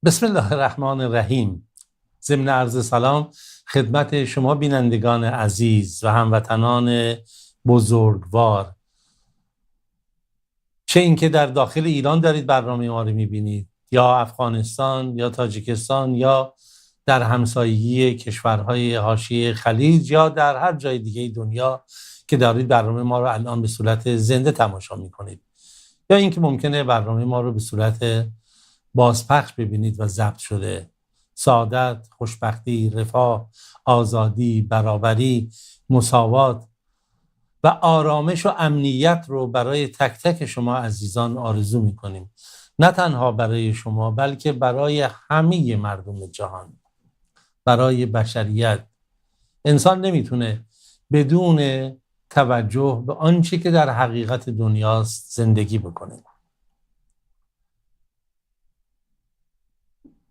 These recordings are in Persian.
بسم الله الرحمن الرحیم. ضمن عرض سلام خدمت شما بینندگان عزیز و هموطنان بزرگوار، چه اینکه در داخل ایران دارید برنامه ما رو میبینید، یا افغانستان یا تاجیکستان یا در همسایگی کشورهای حاشیه خلیج یا در هر جای دیگه دنیا که دارید برنامه ما رو الان به صورت زنده تماشا میکنید، یا اینکه ممکنه برنامه ما رو به صورت بازپخش ببینید و ضبط شده. سعادت، خوشبختی، رفاه، آزادی، برابری، مساوات و آرامش و امنیت رو برای تک تک شما عزیزان آرزو میکنیم. نه تنها برای شما بلکه برای همه مردم جهان، برای بشریت. انسان نمیتونه بدون توجه به آنچه که در حقیقت دنیاست زندگی بکنه.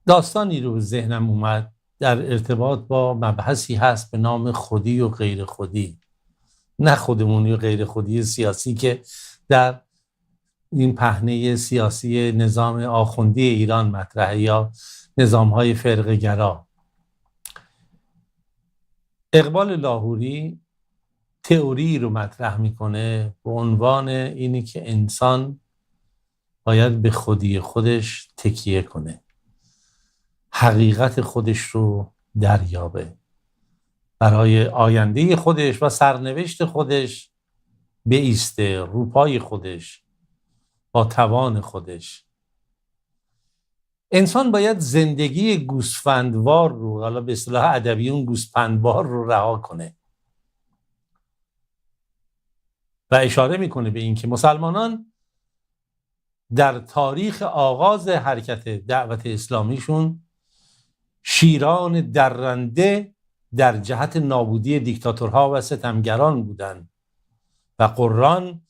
داستانی رو به ذهنم اومد در ارتباط با مبحثی هست به نام خودی و غیر خودی. نه خودمونی و غیر خودی سیاسی که در این پهنه سیاسی نظام آخوندی ایران مطرحه یا نظام‌های فرقه گرا. اقبال لاهوری تئوری رو مطرح میکنه به عنوان اینی که انسان باید به خودی خودش تکیه کنه، حقیقت خودش رو دریابه، برای آینده خودش و سرنوشت خودش بایسته، روپای خودش، با توان خودش. انسان باید زندگی گوسفندوار رو، حالا به اصطلاح ادبی اون گوسفندوار رو رها کنه و اشاره میکنه به این که مسلمانان در تاریخ آغاز حرکت دعوت اسلامیشون شیران درنده در جهت نابودی دیکتاتورها و ستمگران بودند و قرآن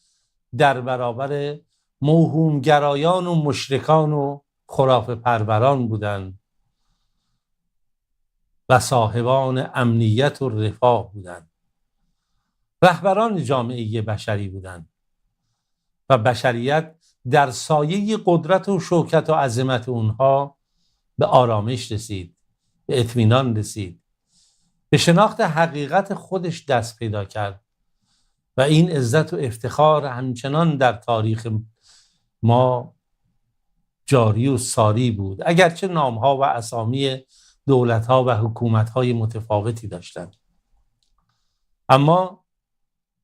در برابر موهومگرایان و مشرکان و خرافه پروران بودند و صاحبان امنیت و رفاه بودند. رهبران جامعه بشری بودند و بشریت در سایه قدرت و شوکت و عظمت اونها به آرامش رسید، به اطمینان رسید، به شناخت حقیقت خودش دست پیدا کرد و این عزت و افتخار همچنان در تاریخ ما جاری و ساری بود، اگرچه نامها و اسامی دولتها و حکومتهای متفاوتی داشتند. اما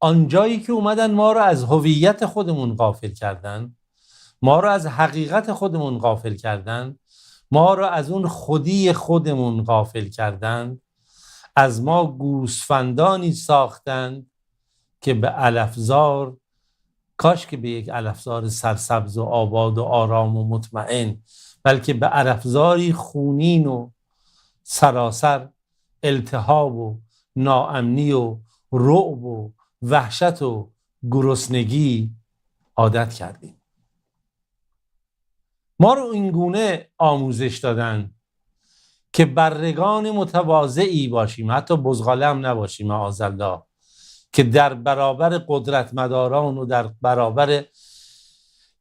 آنجایی که اومدن ما رو از هویت خودمون غافل کردن، ما رو از حقیقت خودمون غافل کردن، ما رو از اون خودی خودمون غافل کردن، از ما گوسفندانی ساختند که به علفزار، کاش که به یک علفزار سرسبز و آباد و آرام و مطمئن، بلکه به علفزاری خونین و سراسر التهاب و ناامنی و رعب و وحشت و گرسنگی عادت کردیم. ما رو اینگونه آموزش دادن که برگان متواضعی باشیم، حتی بزغاله هم نباشیم معاذالله، که در برابر قدرتمداران و در برابر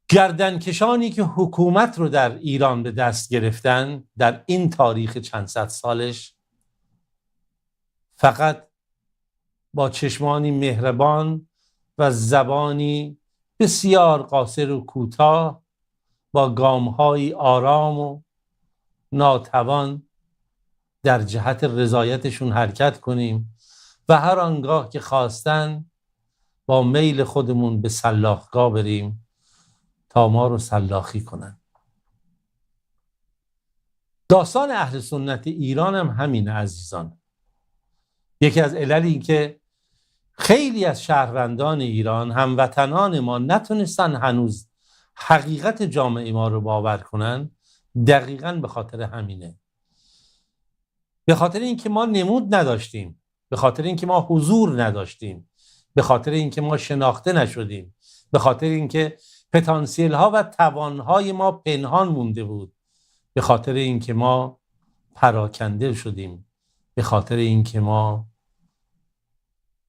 گردنکشانی که حکومت رو در ایران به دست گرفتن در این تاریخ چند صد سالش، فقط با چشمانی مهربان و زبانی بسیار قاصر و کوتاه، با گام‌های آرام و ناتوان در جهت رضایتشون حرکت کنیم و هر آنگاه که خواستن با میل خودمون به سلاخگاه بریم تا ما رو سلاخی کنن. داستان اهل سنت ایران هم همینه عزیزان. یکی از علل این که خیلی از شهروندان ایران، هموطنان ما، نتونستن هنوز حقیقت جامعه ما رو باور کنن، دقیقاً به خاطر همینه. به خاطر اینکه ما نمود نداشتیم، به خاطر اینکه ما حضور نداشتیم، به خاطر اینکه ما شناخته نشدیم، به خاطر اینکه پتانسیل ها و توانهای ما پنهان مونده بود، به خاطر اینکه ما پراکنده شدیم، به خاطر اینکه ما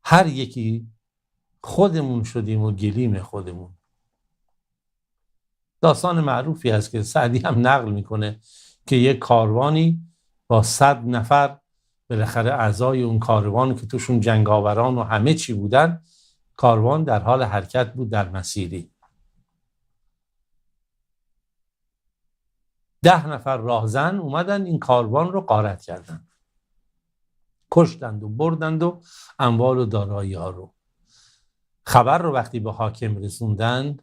هر یکی خودمون شدیم و گلیم خودمون. داستان معروفی هست که سعدی هم نقل میکنه که یک کاروانی با 100 نفر بالاخره اعضای اون کاروان که توشون جنگاوران و همه چی بودن، کاروان در حال حرکت بود در مسیری. 10 نفر راهزن اومدن این کاروان رو غارت کردن، کشتند و بردند و اموال و دارایی ها رو. خبر رو وقتی به حاکم رسوندند،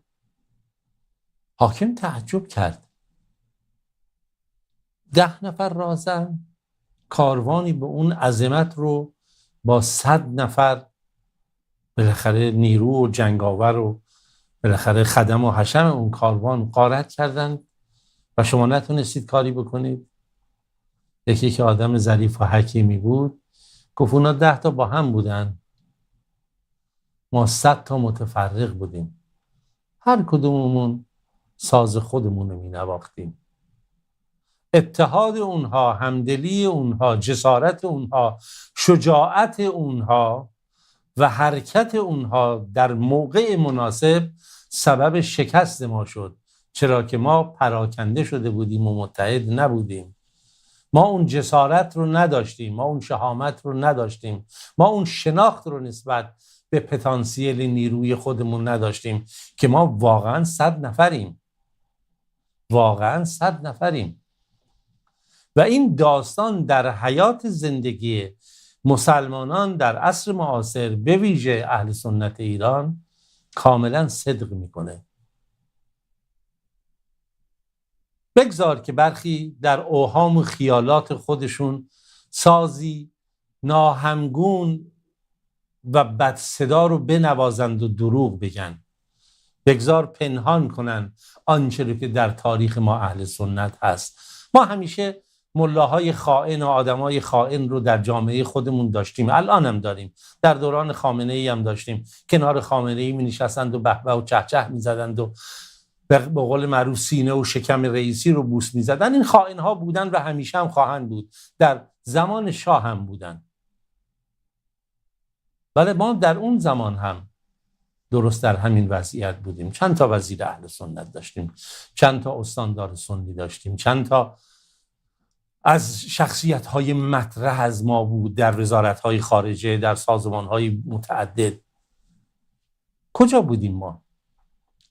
حاکم تعجب کرد. 10 نفر راهزن کاروانی به اون عظمت رو با 100 نفر بالاخره نیرو و جنگاور و بالاخره خدم و حشم اون کاروان غارت کردند و شما نتونستید کاری بکنید. یکی که آدم ظریف و حکیمی بود گفت اونا 10 تا با هم بودن، ما 100 تا متفرق بودیم، هر کدوممون ساز خودمون رو می نواختیم. اتحاد اونها، همدلی اونها، جسارت اونها، شجاعت اونها و حرکت اونها در موقع مناسب سبب شکست ما شد، چرا که ما پراکنده شده بودیم و متحد نبودیم. ما اون جسارت رو نداشتیم، ما اون شهامت رو نداشتیم، ما اون شناخت رو نسبت به پتانسیل نیروی خودمون نداشتیم که ما واقعا 100 نفریم، واقعا 100 نفریم. و این داستان در حیات زندگی مسلمانان در عصر معاصر به ویژه اهل سنت ایران کاملا صدق میکنه. بگذار که برخی در اوهام و خیالات خودشون سازی ناهمگون و بد صدا رو بنوازند و دروغ بگن، بگذار پنهان کنن آنچه رو که در تاریخ ما اهل سنت هست. ما همیشه ملاهای خائن و آدمای خائن رو در جامعه خودمون داشتیم، الان هم داریم، در دوران خامنه‌ای هم داشتیم، کنار خامنه‌ای می نشستند و بهبه و چهچه می زدند و به قول معروف سینه و شکم رئیسی رو بوس می زدن. این خائن ها بودن و همیشه هم خواهند بود، در زمان شاه هم بودن. ولی ما در اون زمان هم درست در همین وضعیت بودیم. چند تا وزیر اهل سنت داشتیم، چند تا استاندار سنی داشتیم، چند تا از شخصیت‌های مطرح از ما بود در وزارت‌های خارجه، در سازمان‌های متعدد. کجا بودیم ما؟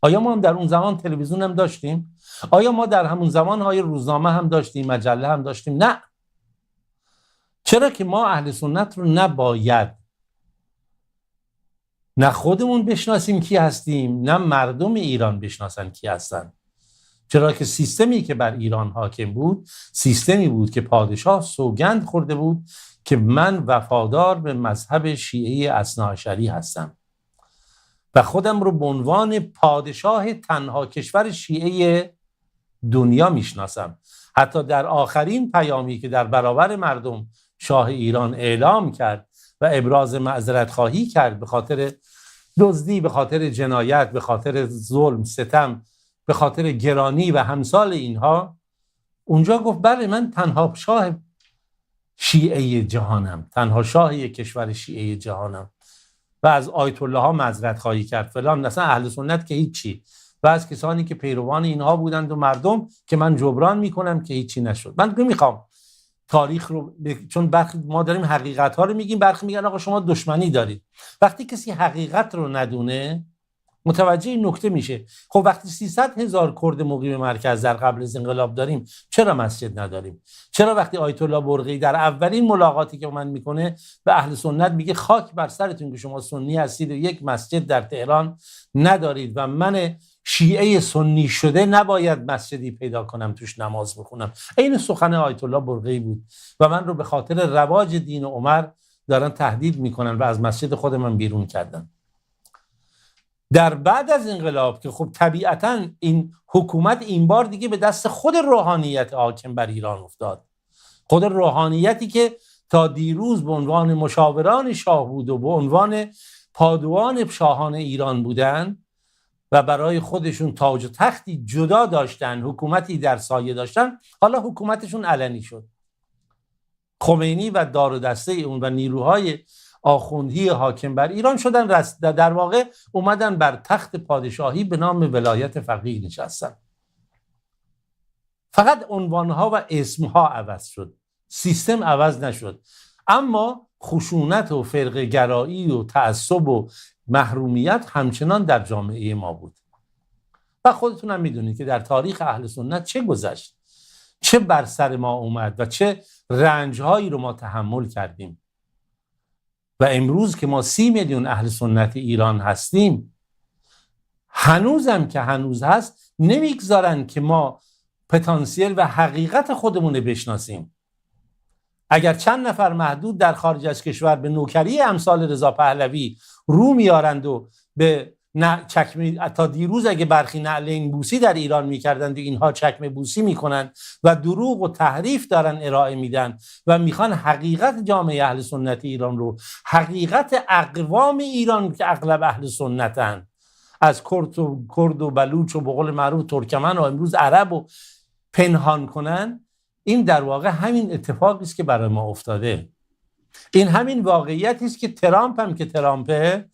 آیا ما هم در اون زمان تلویزیون هم داشتیم؟ آیا ما در همون زمان روزنامه هم داشتیم، مجله هم داشتیم؟ نه. چرا که ما اهل سنت رو نباید نه خودمون بشناسیم کی هستیم، نه مردم ایران بشناسن کی هستن. چرا که سیستمی که بر ایران حاکم بود سیستمی بود که پادشاه سوگند خورده بود که من وفادار به مذهب شیعه اثناعشری هستم و خودم رو به عنوان پادشاه تنها کشور شیعه دنیا میشناسم. حتی در آخرین پیامی که در برابر مردم شاه ایران اعلام کرد و ابراز معذرت خواهی کرد به خاطر دزدی، به خاطر جنایت، به خاطر ظلم، ستم، به خاطر گرانی و همثال اینها، اونجا گفت بله من تنها شاه شیعه جهانم، تنها شاه یک کشور شیعه جهانم و از آیت الله ها معذرت خواهی کرد فلان. اصلا اهل سنت که هیچی و از کسانی که پیروان اینها بودند و مردم که من جبران میکنم که هیچی نشد. من نمیخوام تاریخ رو چون برخی ما داریم حقیقت ها رو میگیم، برخی میگن آقا شما دشمنی دارید. وقتی کسی حقیقت رو ندونه متوجه این نکته میشه. خب وقتی 300,000 کرد مقیم مرکز در قبل از انقلاب داریم، چرا مسجد نداریم؟ چرا وقتی آیت الله برقی در اولین ملاقاتی که من میکنه به اهل سنت میگه خاک بر سرتون که شما سنی هستید و یک مسجد در تهران ندارید و من شیعه سنی شده نباید مسجدی پیدا کنم توش نماز بخونم؟ این سخن آیت الله برقی بود و من رو به خاطر رواج دین عمر دارن تهدید میکنن و از مسجد خود من بیرون کردن. در بعد از انقلاب که خب طبیعتاً این حکومت این بار دیگه به دست خود روحانیت حاکم بر ایران افتاد، خود روحانیتی که تا دیروز به عنوان مشاوران شاه بود و به عنوان پادوان شاهان ایران بودن و برای خودشون تاج و تختی جدا داشتن، حکومتی در سایه داشتن، حالا حکومتشون علنی شد. خمینی و دار و دسته اون و نیروهای آخوندی حاکم بر ایران شدن، در واقع اومدن بر تخت پادشاهی به نام ولایت فقیه نشستن. فقط عنوانها و اسمها عوض شد، سیستم عوض نشد، اما خشونت و فرقه گرایی و تعصب و محرومیت همچنان در جامعه ما بود. و خودتون هم میدونید که در تاریخ اهل سنت چه گذشت، چه بر سر ما اومد و چه رنجهایی رو ما تحمل کردیم. و امروز که ما 30 میلیون اهل سنت ایران هستیم، هنوزم که هنوز هست، نمیگذارن که ما پتانسیل و حقیقت خودمون رو بشناسیم. اگر چند نفر محدود در خارج از کشور به نوکری امثال رضا پهلوی رو میارند و به چکمه، تا دیروز اگه برخی نعلین بوسی در ایران میکردند و اینها چکمه بوسی میکنند و دروغ و تحریف دارن ارائه میدن و میخوان حقیقت جامعه اهل سنت ایران رو، حقیقت اقوام ایران که اغلب اهل سنتن، از کرد و بلوچ و به قول معروف ترکمن و امروز عرب و پنهان کنن، این در واقع همین اتفاقی است که برای ما افتاده. این همین واقعیتی است که ترامپ هم که ترامپه،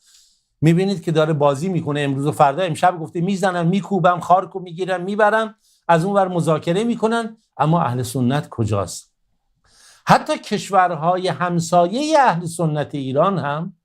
میبینید که داره بازی میکنه. امروز و فردا، امشب گفته میزنم میکوبم خارکو میگیرم میبرم، از اون ور مذاکره میکنن، اما اهل سنت کجاست؟ حتی کشورهای همسایه اهل سنت ایران هم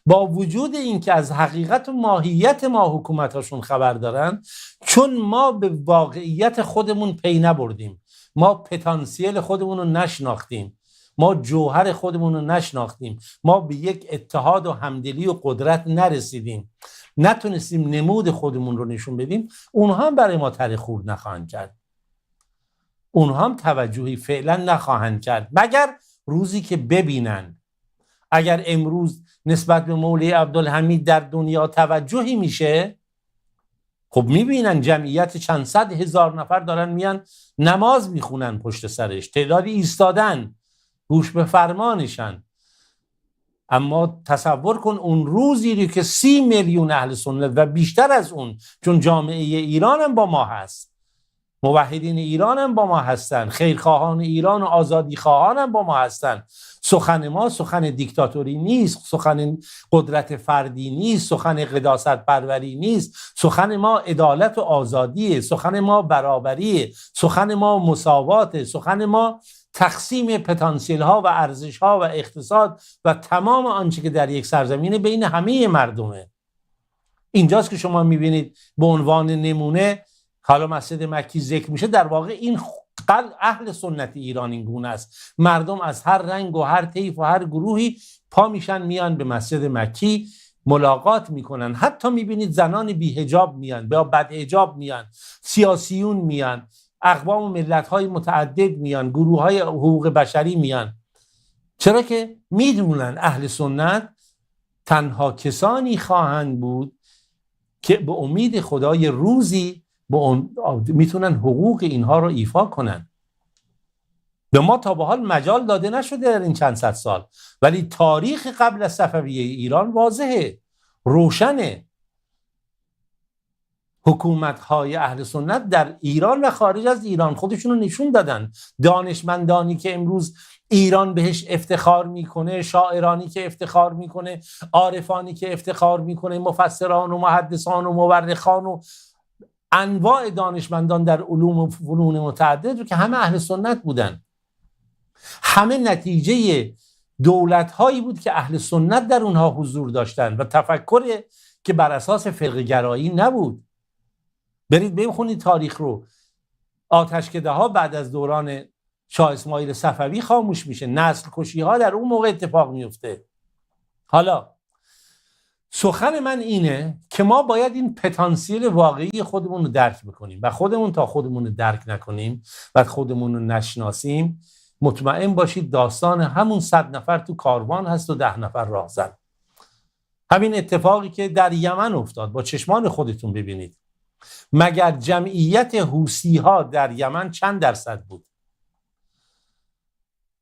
با وجود اینکه از حقیقت و ماهیت ما حکومتاشون خبر دارن، چون ما به واقعیت خودمون پی نبردیم، ما پتانسیل خودمون رو نشناختیم، ما جوهر خودمون رو نشناختیم، ما به یک اتحاد و همدلی و قدرت نرسیدیم، نتونستیم نمود خودمون رو نشون بدیم، اونها هم برای ما تره خورد نخواهند کرد، اونها هم توجهی فعلا نخواهند کرد، مگر روزی که ببینن. اگر امروز نسبت به مولوی عبدالحمید در دنیا توجهی میشه، خب میبینن جمعیت چند صد هزار نفر دارن میان نماز میخونن پشت سرش، تعدادی ایستادن گوش به فرمانشن. اما تصور کن اون روزی رو که 30 میلیون اهل سنت و بیشتر از اون، چون جامعه ایران هم با ما هست، موحدین ایران هم با ما هستن، خیرخواهان ایران و آزادی خواهان هم با ما هستن. سخن ما سخن دیکتاتوری نیست، سخن قدرت فردی نیست، سخن قداست پروری نیست، سخن ما عدالت و آزادیه، سخن ما برابریه، سخن ما مساواته، سخن ما تقسیم پتانسیل ها و ارزش ها و اقتصاد و تمام آنچه که در یک سرزمین بین همه مردمه. اینجاست که شما میبینید به عنوان نمونه حالا مسجد مکی ذکر میشه، در واقع این اهل سنت ایران این گونه است. مردم از هر رنگ و هر طیف و هر گروهی پا میشن میان به مسجد مکی ملاقات میکنن. حتی میبینید زنان بی حجاب میان، با بد حجاب میان، سیاسیون میان، اقوام و ملت‌های متعدد میان، گروه‌های حقوق بشری میان. چرا که میدونن اهل سنت تنها کسانی خواهند بود که به امید خدای روزی میتونن حقوق اینها رو ایفا کنن. به ما تا به حال مجال داده نشده در این چند صد سال، ولی تاریخ قبل از صفویه ایران واضحه، روشنه. حکومت‌های اهل سنت در ایران و خارج از ایران خودشون رو نشون دادن. دانشمندانی که امروز ایران بهش افتخار میکنه، شاعرانی که افتخار میکنه، عارفانی که افتخار میکنه، مفسران و محدثان و مورخان و انواع دانشمندان در علوم و فنون متعدد رو که همه اهل سنت بودن. همه نتیجه دولت‌هایی بود که اهل سنت در اونها حضور داشتن و تفکر که بر اساس فرقه گرایی نبود. برید بخونید تاریخ رو. آتشکده ها بعد از دوران شاه اسماعیل صفوی خاموش میشه، نسل کشی ها در اون موقع اتفاق میفته. حالا سخن من اینه که ما باید این پتانسیل واقعی خودمون رو درک بکنیم و خودمون تا خودمون رو درک نکنیم و خودمون رو نشناسیم، مطمئن باشید داستان همون 100 نفر تو کاروان هست و 10 نفر راهزن. همین اتفاقی که در یمن افتاد با چشمان خودتون ببینید. مگر جمعیت حوثی ها در یمن چند درصد بود؟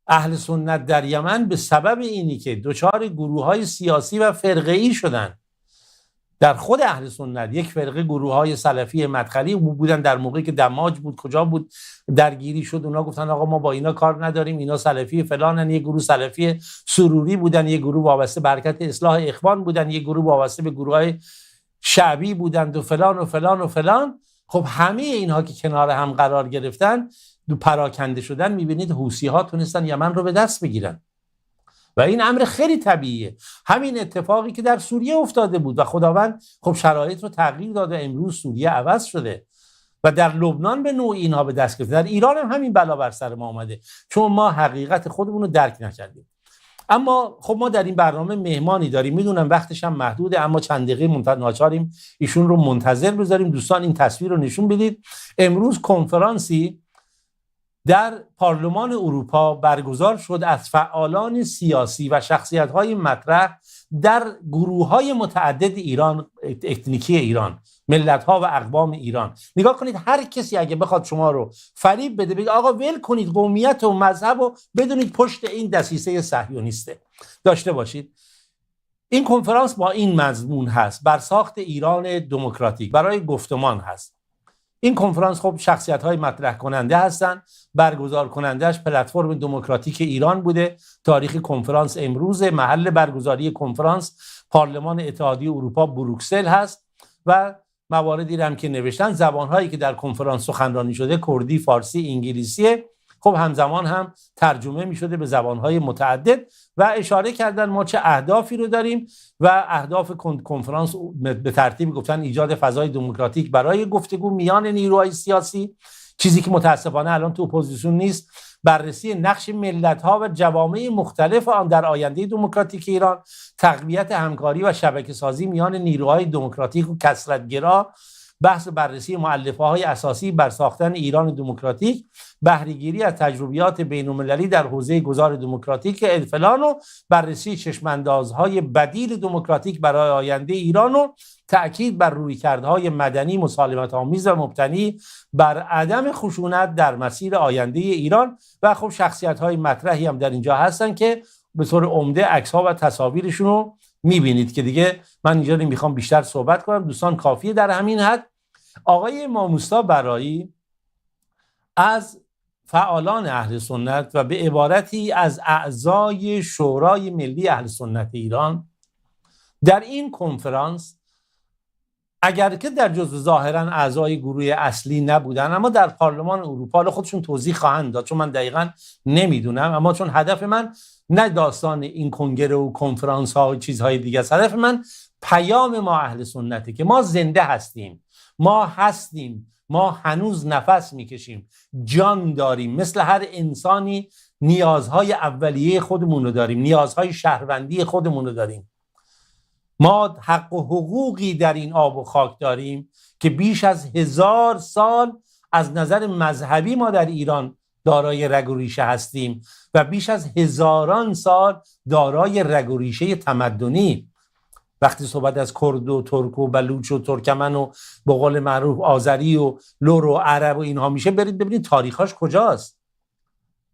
اهل سنت در یمن به سبب اینی که دچار گروه های سیاسی و فرقه‌ای شدن، در خود اهل سنت یک فرقه گروه های سلفی مدخلی بودن، در موقعی که دماج بود کجا بود درگیری شد، اونا گفتن آقا ما با اینا کار نداریم، اینا سلفی فلانن. یک گروه سلفی سروری بودن، یک گروه وابسته به حرکت اصلاح اخوان بودن، یک گروه وابسته به گروه های شعبی بودند و فلان و فلان و فلان. خب همه اینها که کنار هم قرار گرفتن، دو پراکنده شدن، میبینید حوثی‌ها تونستن یمن رو به دست بگیرن و این امر خیلی طبیعیه. همین اتفاقی که در سوریه افتاده بود و خداوند خب شرایط رو تغییر داده، امروز سوریه عوض شده و در لبنان به نوعی اینها به دست گرفته. در ایران هم همین بلا بر سر ما آمده چون ما حقیقت خودمون رو درک نکردیم. اما خب ما در این برنامه مهمانی داریم، میدونم وقتش هم محدوده، اما چند دقیقه ناچاریم ایشون رو منتظر بذاریم. دوستان این تصویر رو نشون بدید. امروز کنفرانسی در پارلمان اروپا برگزار شد از فعالان سیاسی و شخصیت‌های مطرح در گروه‌های متعدد ایران، اتنیکی ایران، ملت‌ها و اقوام ایران. نگاه کنید، هر کسی اگه بخواد شما رو فریب بده، بگه آقا ول کنید قومیت و مذهب و بدونید پشت این دسیسه صهیونیسته، داشته باشید. این کنفرانس با این مضمون هست: بر ساخت ایران دموکراتیک، برای گفتمان هست. این کنفرانس خب شخصیت‌های مطرح کننده هستند، برگزار کنندهش پلتفرم دموکراتیک ایران بوده. تاریخ کنفرانس امروز، محل برگزاری کنفرانس پارلمان اتحادیه اروپا بروکسل هست و مواردی هم که نوشتن. زبان‌هایی که در کنفرانس سخنرانی شده کردی، فارسی، انگلیسیه. خب همزمان هم ترجمه می شده به زبان‌های متعدد و اشاره کردن ما چه اهدافی رو داریم و اهداف کنفرانس به ترتیب گفتن ایجاد فضای دموکراتیک برای گفتگو میان نیروهای سیاسی، چیزی که متاسفانه الان تو اپوزیسیون نیست، بررسی نقش ملت‌ها و جوامع مختلف آن در آینده دموکراتیک ایران، تقویت همکاری و شبکه‌سازی میان نیروهای دموکراتیک و کثرت‌گرا، بحث بررسی مؤلفه‌های اساسی بر ساختن ایران دموکراتیک، بهره‌گیری از تجربیات بین‌المللی در حوزه گذار دموکراتیک الفلان و بررسی چشم‌اندازهای بدیل دموکراتیک برای آینده ایران و تأکید بر رویکردهای مدنی مسالمت‌آمیز و مبتنی بر عدم خشونت در مسیر آینده ایران. و خب شخصیت‌های مطرحی هم در اینجا هستن که به طور عمده عکس‌ها و تصاویرشون رو می‌بینید که دیگه من اینجا نمیخوام بیشتر صحبت کنم، دوستان کافیه در همین حد. آقای ماموستا برایی از فعالان اهل سنت و به عبارتی از اعضای شورای ملی اهل سنت ایران در این کنفرانس، اگر که در جزو ظاهرا اعضای گروه اصلی نبودن، اما در پارلمان اروپا خودشون توضیح خواهند داد چون من دقیقاً نمیدونم، اما چون هدف من نه داستان این کنگره و کنفرانس ها و چیزهای دیگه است، هدف من پیام ما اهل سنته که ما زنده هستیم، ما هستیم، ما هنوز نفس میکشیم، جان داریم، مثل هر انسانی نیازهای اولیه خودمون رو داریم، نیازهای شهروندی خودمون رو داریم. ما حق و حقوقی در این آب و خاک داریم که بیش از 1000 سال از نظر مذهبی ما در ایران دارای رگ و ریشه هستیم و بیش از هزاران سال دارای رگ و ریشه تمدنی. وقتی صحبت از کرد و ترک و بلوچ و ترکمن و به قول معروف آذری و لور و عرب و اینها میشه، برید ببینید تاریخاش کجاست،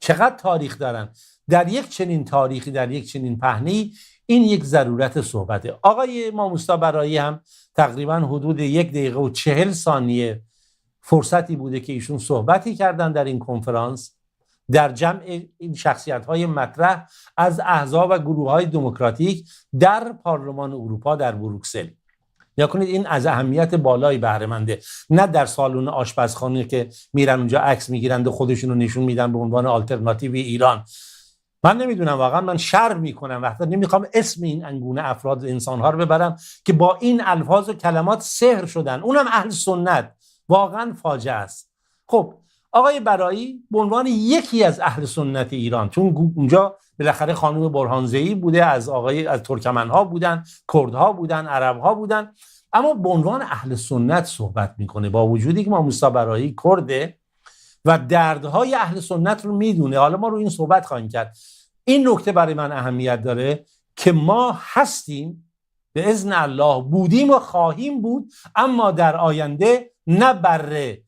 چقدر تاریخ دارن. در یک چنین تاریخی، در یک چنین پهنه‌ای، این یک ضرورت صحبته. آقای ماموستا برایی هم تقریبا حدود 1 دقیقه و 40 ثانیه فرصتی بوده که ایشون صحبتی کردن در این کنفرانس در جمع این شخصیت‌های مطرح از احزاب و گروه‌های دموکراتیک در پارلمان اروپا در بروکسل. یا کنید این از اهمیت بالایی بهره منده، نه در سالن آشپزخانه که میرن اونجا عکس میگیرند و خودشون رو نشون میدن به عنوان آلترناتیو ایران. من نمیدونم، واقعا من شرم میکنم وقتی نمیخوام اسم این انگونه افراد انسان‌ها رو ببرم که با این الفاظ و کلمات سحر شدن، اونم اهل سنت. واقعا فاجعه است. خب آقای برایی به عنوان یکی از اهل سنت ایران، چون اونجا بالاخره خانم برهانزئی بوده، از ترکمن‌ها بودن، کردها بودن، عرب‌ها بودن، اما به عنوان اهل سنت صحبت میکنه، با وجودی که ماموستا برایی کرده و دردهای اهل سنت رو میدونه. حالا ما رو این صحبت خواهیم کرد. این نکته برای من اهمیت داره که ما هستیم، به اذن الله بودیم و خواهیم بود، اما در آینده نه بره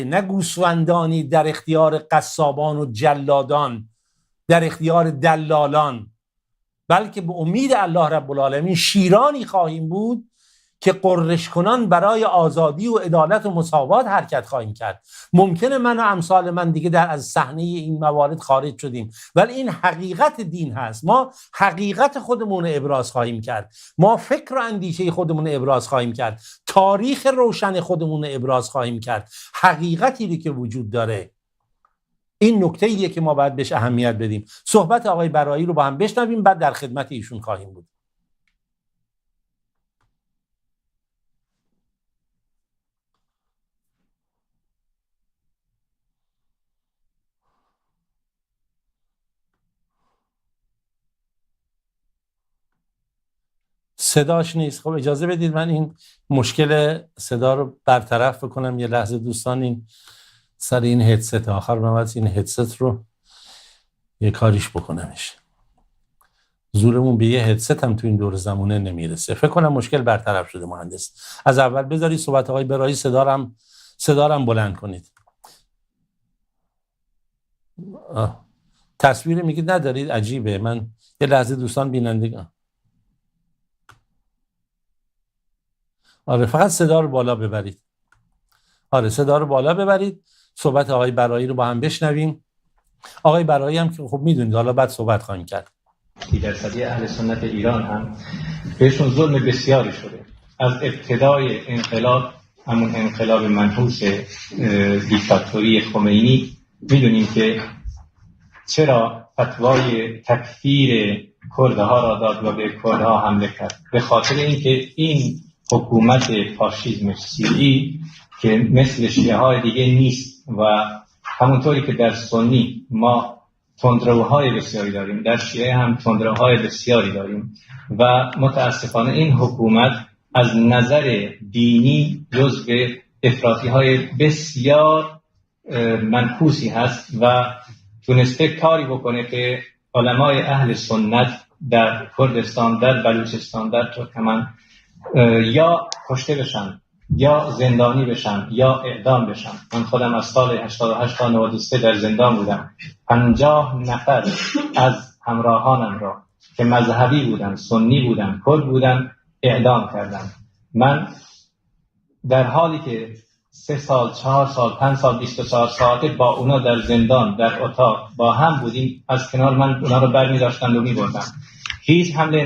نه گوسفندانی در اختیار قصابان و جلادان، در اختیار دلالان، بلکه به امید الله رب العالمین شیرانی خواهیم بود که قررش کنان برای آزادی و عدالت و مساوات حرکت خواهیم کرد. ممکنه من و امثال من دیگه از صحنه این موارد خارج شدیم، ولی این حقیقت دین هست. ما حقیقت خودمون رو ابراز خواهیم کرد، ما فکر و اندیشه خودمون رو ابراز خواهیم کرد، تاریخ روشن خودمون رو ابراز خواهیم کرد، حقیقتی که وجود داره. این نکته ایه که ما باید بهش اهمیت بدیم. صحبت آقای برایی رو با هم بشنویم، بعد در خدمت ایشون خواهیم بود. صداش نیست. خب اجازه بدید من این مشکل صدا رو برطرف بکنم یه لحظه دوستان. این سر این هدست آخر من این هدست رو یه کاریش بکنمش. زورمون به یه هدست هم تو این دور زمونه نمیرسه. فکر کنم مشکل برطرف شده. مهندس از اول بذاری صحبت آقای برایی صدا رو بلند کنید. تصویر میگید ندارید؟ عجیبه. من یه لحظه دوستان بینندگان. آره فقط صدا رو بالا ببرید. آره صدا رو بالا ببرید. صحبت آقای برایی رو با هم بشنویم. آقای برایی هم که خب میدونید حالا بعد صحبت خواهیم کرد. درصدی اهل سنت ایران هم بهشون ظلم بسیاری شده. از ابتدای انقلاب، همون انقلاب منحوس دیکتاتوری خمینی، میدونیم که چرا فتوای تکفیر کردها را داد و به کردها حمله کرد. به خاطر اینکه این حکومت فاشیسم شیعی که مثل شیعه های دیگه نیست و همونطوری که در سنی ما تندروهای بسیاری داریم، در شیعه هم تندروهای بسیاری داریم و متاسفانه این حکومت از نظر دینی جزو افراطی های بسیار منحوسی هست و تونسته کاری بکنه که علمای اهل سنت در کردستان، در بلوچستان، در ترکمن یا کشته بشن یا زندانی بشن یا اعدام بشن. من خودم از سال 88 تا 93 در زندان بودم. 50 نفر از همراهانم را که مذهبی بودن، سنی بودن، کرد بودن اعدام کردن. من در حالی که 3 سال، 4 سال، 5 سال، 24 ساعته با اونا در زندان، در اتاق با هم بودیم، از کنار من اونا رو برمی داشتن و می بردن. هیچ حمله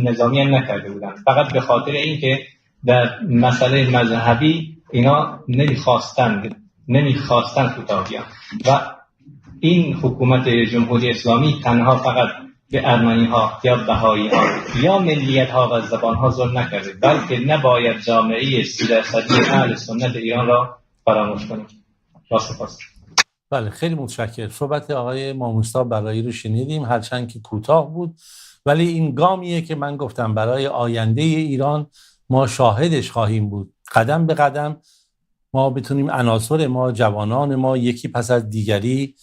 نظامی هم نکرده بودن، فقط به خاطر اینکه در مسئله مذهبی اینا نمیخواستن کوتاه بیان و این حکومت جمهوری اسلامی تنها فقط به ارمنی ها یا بهایی ها یا ملیت ها و زبان ها ظلم نکرده، بلکه نباید جامعه 30% اهل سنت ایران را فراموش کنیم. سپاس. بله خیلی متشکرم. صحبت آقای ماموستا برایی رو شنیدیم، هرچند که کوتاه بود، ولی این گامیه که من گفتم برای آینده ایران ما شاهدش خواهیم بود. قدم به قدم ما بتونیم عناصر ما، جوانان ما یکی پس از دیگری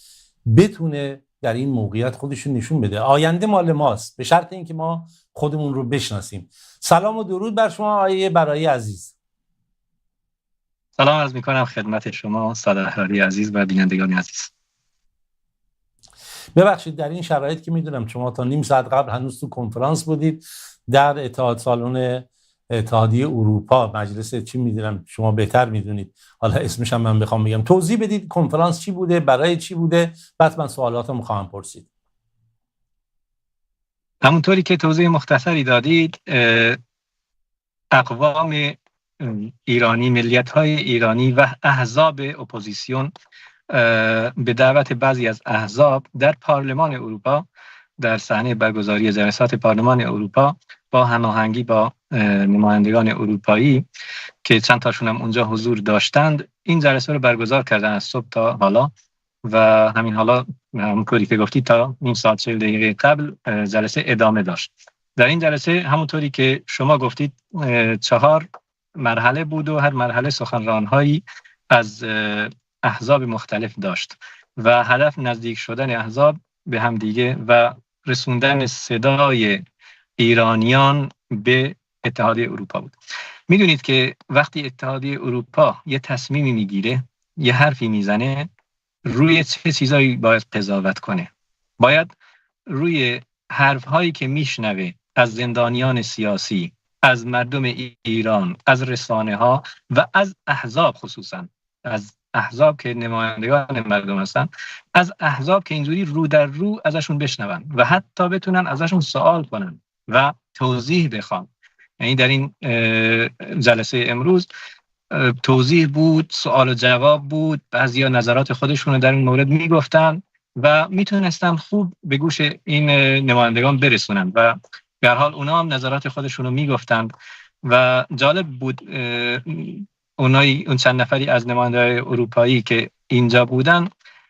بتونه در این موقعیت خودشون نشون بده. آینده مال ماست، به شرط اینکه ما خودمون رو بشناسیم. سلام و درود بر شما آقای برایی عزیز. سلام عرض می‌کنم خدمت شما ساده احراری عزیز و بینندگان عزیز. ببخشید در این شرایط که میدونم شما تا نیم ساعت قبل هنوز تو کنفرانس بودید در اتحاد سالن اتحادیه اروپا، مجلس چی میدونم شما بهتر میدونید، حالا اسمش هم من بخوام بگم توضیح بدید کنفرانس چی بوده، برای چی بوده، بعد من سوالاتم خواهم پرسید. همونطوری که توضیح مختصری دادید، اقوام ایرانی، ملیت‌های ایرانی و احزاب اپوزیسیون به دعوت بعضی از احزاب در پارلمان اروپا، در صحنه برگزاری جلسات پارلمان اروپا با هماهنگی با نمایندگان اروپایی که چند تاشون هم اونجا حضور داشتند، این جلسه رو برگزار کردن از صبح تا حالا و همین حالا همونطوری که گفتید تا نیم ساعت 40 دقیقه قبل جلسه ادامه داشت. در این جلسه همونطوری که شما گفتید 4 مرحله بود و هر مرحله سخنران‌هایی از احزاب مختلف داشت و هدف نزدیک شدن احزاب به هم دیگه و رسوندن صدای ایرانیان به اتحادیه اروپا بود. میدونید که وقتی اتحادیه اروپا یه تصمیمی میگیره، یه حرفی میزنه، روی چه چیزایی باید قضاوت کنه؟ باید روی حرفهایی که میشنوه از زندانیان سیاسی، از مردم ایران، از رسانه ها و از احزاب، خصوصا از احزاب که نمایندگان مردم هستن، از احزاب که اینجوری رو در رو ازشون بشنون و حتی بتونن ازشون سوال کنن و توضیح بخوان. یعنی در این جلسه امروز توضیح بود، سوال و جواب بود، بعضیا نظرات خودشون رو در این مورد میگفتن و میتونستن خوب به گوش این نمایندگان برسونن و به هر حال اونا هم نظرات خودشون رو میگفتن و جالب بود اون چند نفری از نمایندگان اروپایی که اینجا بودن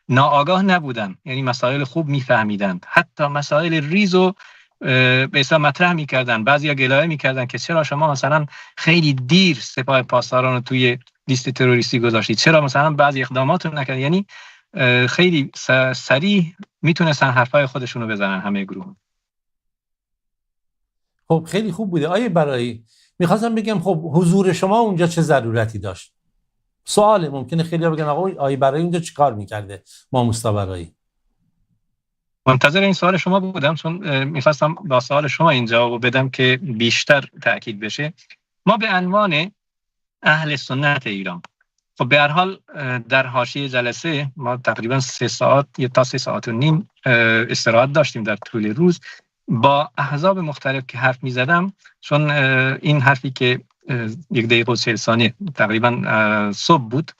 ناآگاه نبودن، یعنی مسائل خوب میفهمیدن، حتی مسائل ریزو به اصطلاح مطرح میکردن. بعضیا گلایه میکردن که چرا شما مثلا خیلی دیر سپاه پاسداران رو توی لیست تروریستی گذاشتید، چرا مثلا بعضی اقدامات رو نکردید. یعنی خیلی سریع میتونستن حرفای خودشون رو بزنن همه گروه. خب خیلی خوب بوده. آیه برایی میخواستم بگم خب حضور شما اونجا چه ضرورتی داشت؟ سواله، ممکنه خیلی ها بگن آقا آیه برایی اونجا چی کار میکرده ماموستا برایی؟ منتظر این سوال شما بودم، چون میخواستم با سوال شما این جواب بدم که بیشتر تأکید بشه. ما به عنوان اهل سنت ایران، خب به هر حال در حاشیه جلسه ما تقریبا 3 ساعت یا تا 3 ساعت و نیم استراحت داشتیم در طول روز با احزاب مختلف که حرف میزدم، چون این حرفی که 1 دقیقه و 40 ثانیه تقریبا صبح بود،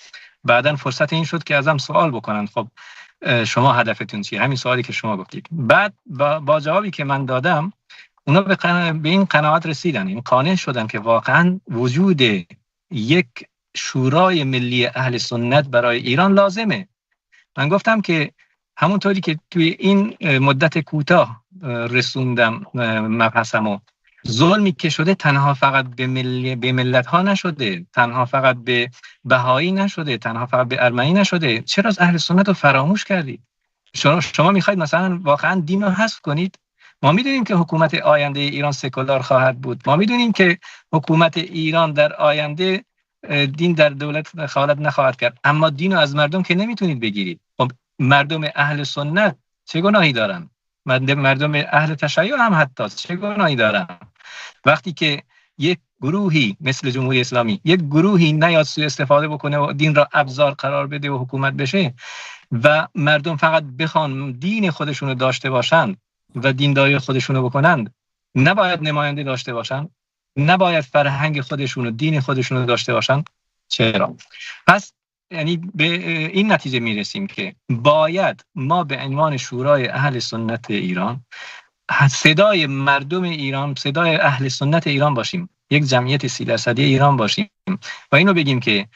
بعدن فرصت این شد که ازم سوال بکنن خب شما هدفتون چیه؟ همین سوالی که شما گفتید. بعد با جوابی که من دادم اونا به این قناعت رسیدن، این قانع شدن که واقعا وجود یک شورای ملی اهل سنت برای ایران لازمه. من گفتم که همونطوری که توی این مدت کوتاه رسوندم مبحثمو، ظلمی که شده تنها فقط به ملت ها نشده، تنها فقط به بهایی نشده، تنها فقط به ارمنی نشده. چرا از اهل سنت رو فراموش کردید؟ شما میخواید مثلا واقعا دین رو حذف کنید؟ ما میدونیم که حکومت آینده ایران سکولار خواهد بود. ما میدونیم که حکومت ایران در آینده دین در دولت دخالت نخواهد کرد. اما دین رو از مردم که نمیتونید بگیرید. خب مردم اهل سنت چه گناهی دارن؟ مردم اهل تشیع هم حتی چه گناهی دارن؟ وقتی که یک گروهی مثل جمهوری اسلامی، یک گروهی نیاد سوء استفاده بکنه و دین را ابزار قرار بده و حکومت بشه و مردم فقط بخوان دین خودشونو داشته باشند و دینداری خودشونو بکنند، نباید نماینده داشته باشند، نباید فرهنگ خودشونو، دین خودشونو داشته باشند. چرا؟ پس یعنی به این نتیجه میرسیم که باید ما به عنوان شورای اهل سنت ایران صدای مردم ایران، صدای اهل سنت ایران باشیم، یک جمعیت 30% ایران باشیم و اینو بگیم که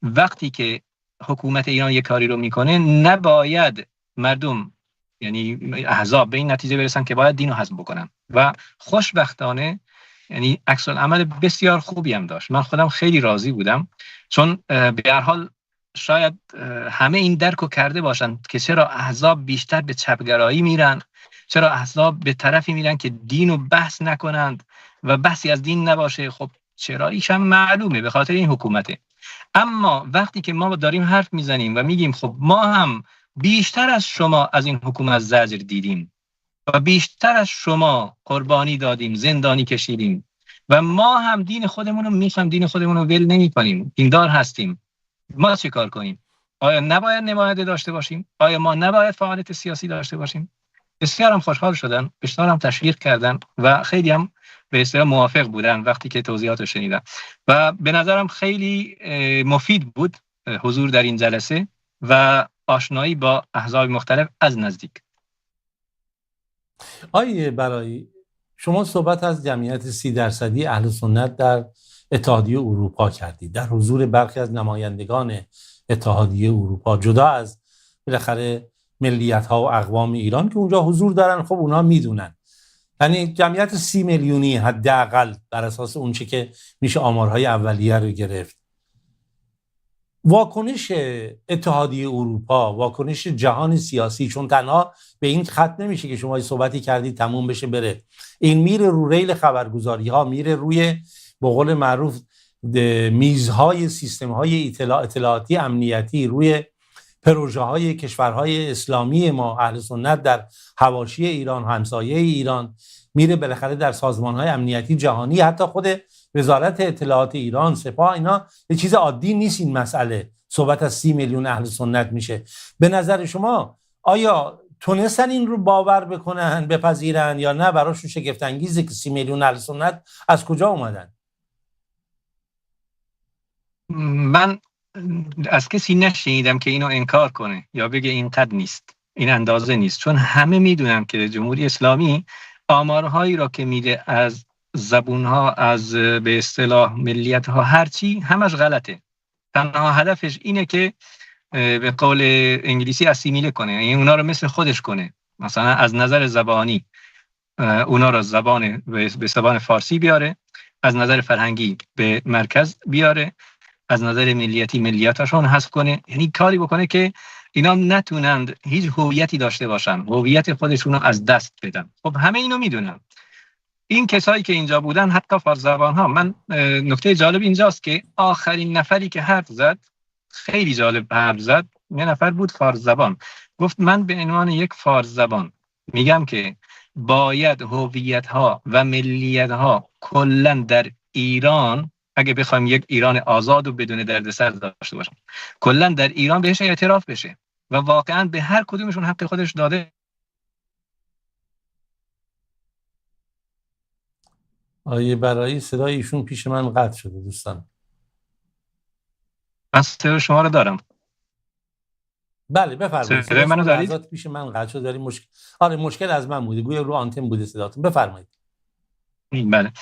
وقتی که حکومت ایران یک کاری رو میکنه نباید مردم یعنی احزاب به این نتیجه برسن که باید دین رو حذف بکنن. و خوشبختانه یعنی عکس العمل بسیار خوبی هم داشت. من خودم خیلی راضی بودم، چون به هر حال شاید همه این درکو کرده باشن که چرا احزاب بیشتر به چپگرایی میرن، چرا احزاب به طرفی میرن که دین رو بحث نکنند و بحثی از دین نباشه. خب چراییش هم معلومه، به خاطر این حکومته. اما وقتی که ما داریم حرف میزنیم و میگیم خب ما هم بیشتر از شما از این حکومت زجر دیدیم و بیشتر از شما قربانی دادیم، زندانی کشیدیم و ما هم دین خودمون رو میخوایم، دین خودمون رو ول نمی‌کنیم، دیندار هستیم، ما چه کار کنیم؟ آیا نباید نماینده داشته باشیم؟ آیا ما نباید فعالیت سیاسی داشته باشیم؟ بسیار هم خوشحال شدن، بسیار هم تشویق کردن و خیلی هم به اصطلاح موافق بودن وقتی که توضیحات رو شنیدن و به نظرم خیلی مفید بود حضور در این جلسه و آشنایی با احزاب مختلف از نزدیک. آیه برایی شما صحبت از جمعیت 30% اهل سنت در اتحادیه اروپا کردید، در حضور برخی از نمایندگان اتحادیه اروپا، جدا از بالاخره ملیت‌ها و اقوام ایران که اونجا حضور دارن. خب اونا میدونن، یعنی جمعیت 30 میلیونی حداقل بر اساس اون چه که میشه آمارهای اولیه رو گرفت. واکنش اتحادیه اروپا، واکنش جهان سیاسی، چون تنها به این خط نمیشه که شما صحبتی کردید تموم بشه بره، این میره رو ریل خبرگزاری ها، میره روی به قول معروف میزهای سیستم های اطلاعاتی امنیتی، روی پروژه های کشورهای اسلامی ما اهل سنت در حواشی ایران، همسایه ایران، میره بالاخره در سازمان های امنیتی جهانی، حتی خود وزارت اطلاعات ایران، سپاه، اینا یه چیز عادی نیست. این مسئله صحبت از 30 میلیون اهل سنت میشه. به نظر شما آیا تونستن این رو باور بکنن، بپذیرن، یا نه براشون شگفت انگیزه که 30 میلیون اهل سنت از کجا اومدن؟ من از کسی نشنیدم که اینو انکار کنه یا بگه این قد نیست، این اندازه نیست، چون همه میدونن که جمهوری اسلامی آمارهایی را که میده از زبونها، از به اصطلاح ملیتها، هرچی همش غلطه. تنها هدفش اینه که به قول انگلیسی اسیمیله کنه، یعنی اونا رو مثل خودش کنه. مثلا از نظر زبانی اونا رو به زبان فارسی بیاره، از نظر فرهنگی به مرکز بیاره، از نظر ملیتی ملیتاشون حذف کنه، یعنی کاری بکنه که اینا نتونند هیچ هویتی داشته باشن، هویت خودشون رو از دست بدن. خب همه اینو میدونن. این کسایی که اینجا بودن، حتی فارس زبان ها، من نکته جالب اینجاست که آخرین نفری که حرف زد، خیلی جالب حرف زد، یه نفر بود فارس زبان، گفت من به عنوان یک فارس زبان میگم که باید هویت ها و ملیت ها کلا در ایران، اگه بخوایم یک ایران آزاد و بدون دردسر داشته باشیم، کلا در ایران بهش اعتراف بشه و واقعا به هر کدومشون حق خودش داده. آیه برایی صدای ایشون پیش من قطع شده دوستان. من صدای شما رو دارم. بله بفرمایید. صدای منو دارید؟ پیش من قطع شده. داریم مشکل. آره مشکل از من بوده، گویا رو آنتن بوده صداتون. بفرمایید. بله.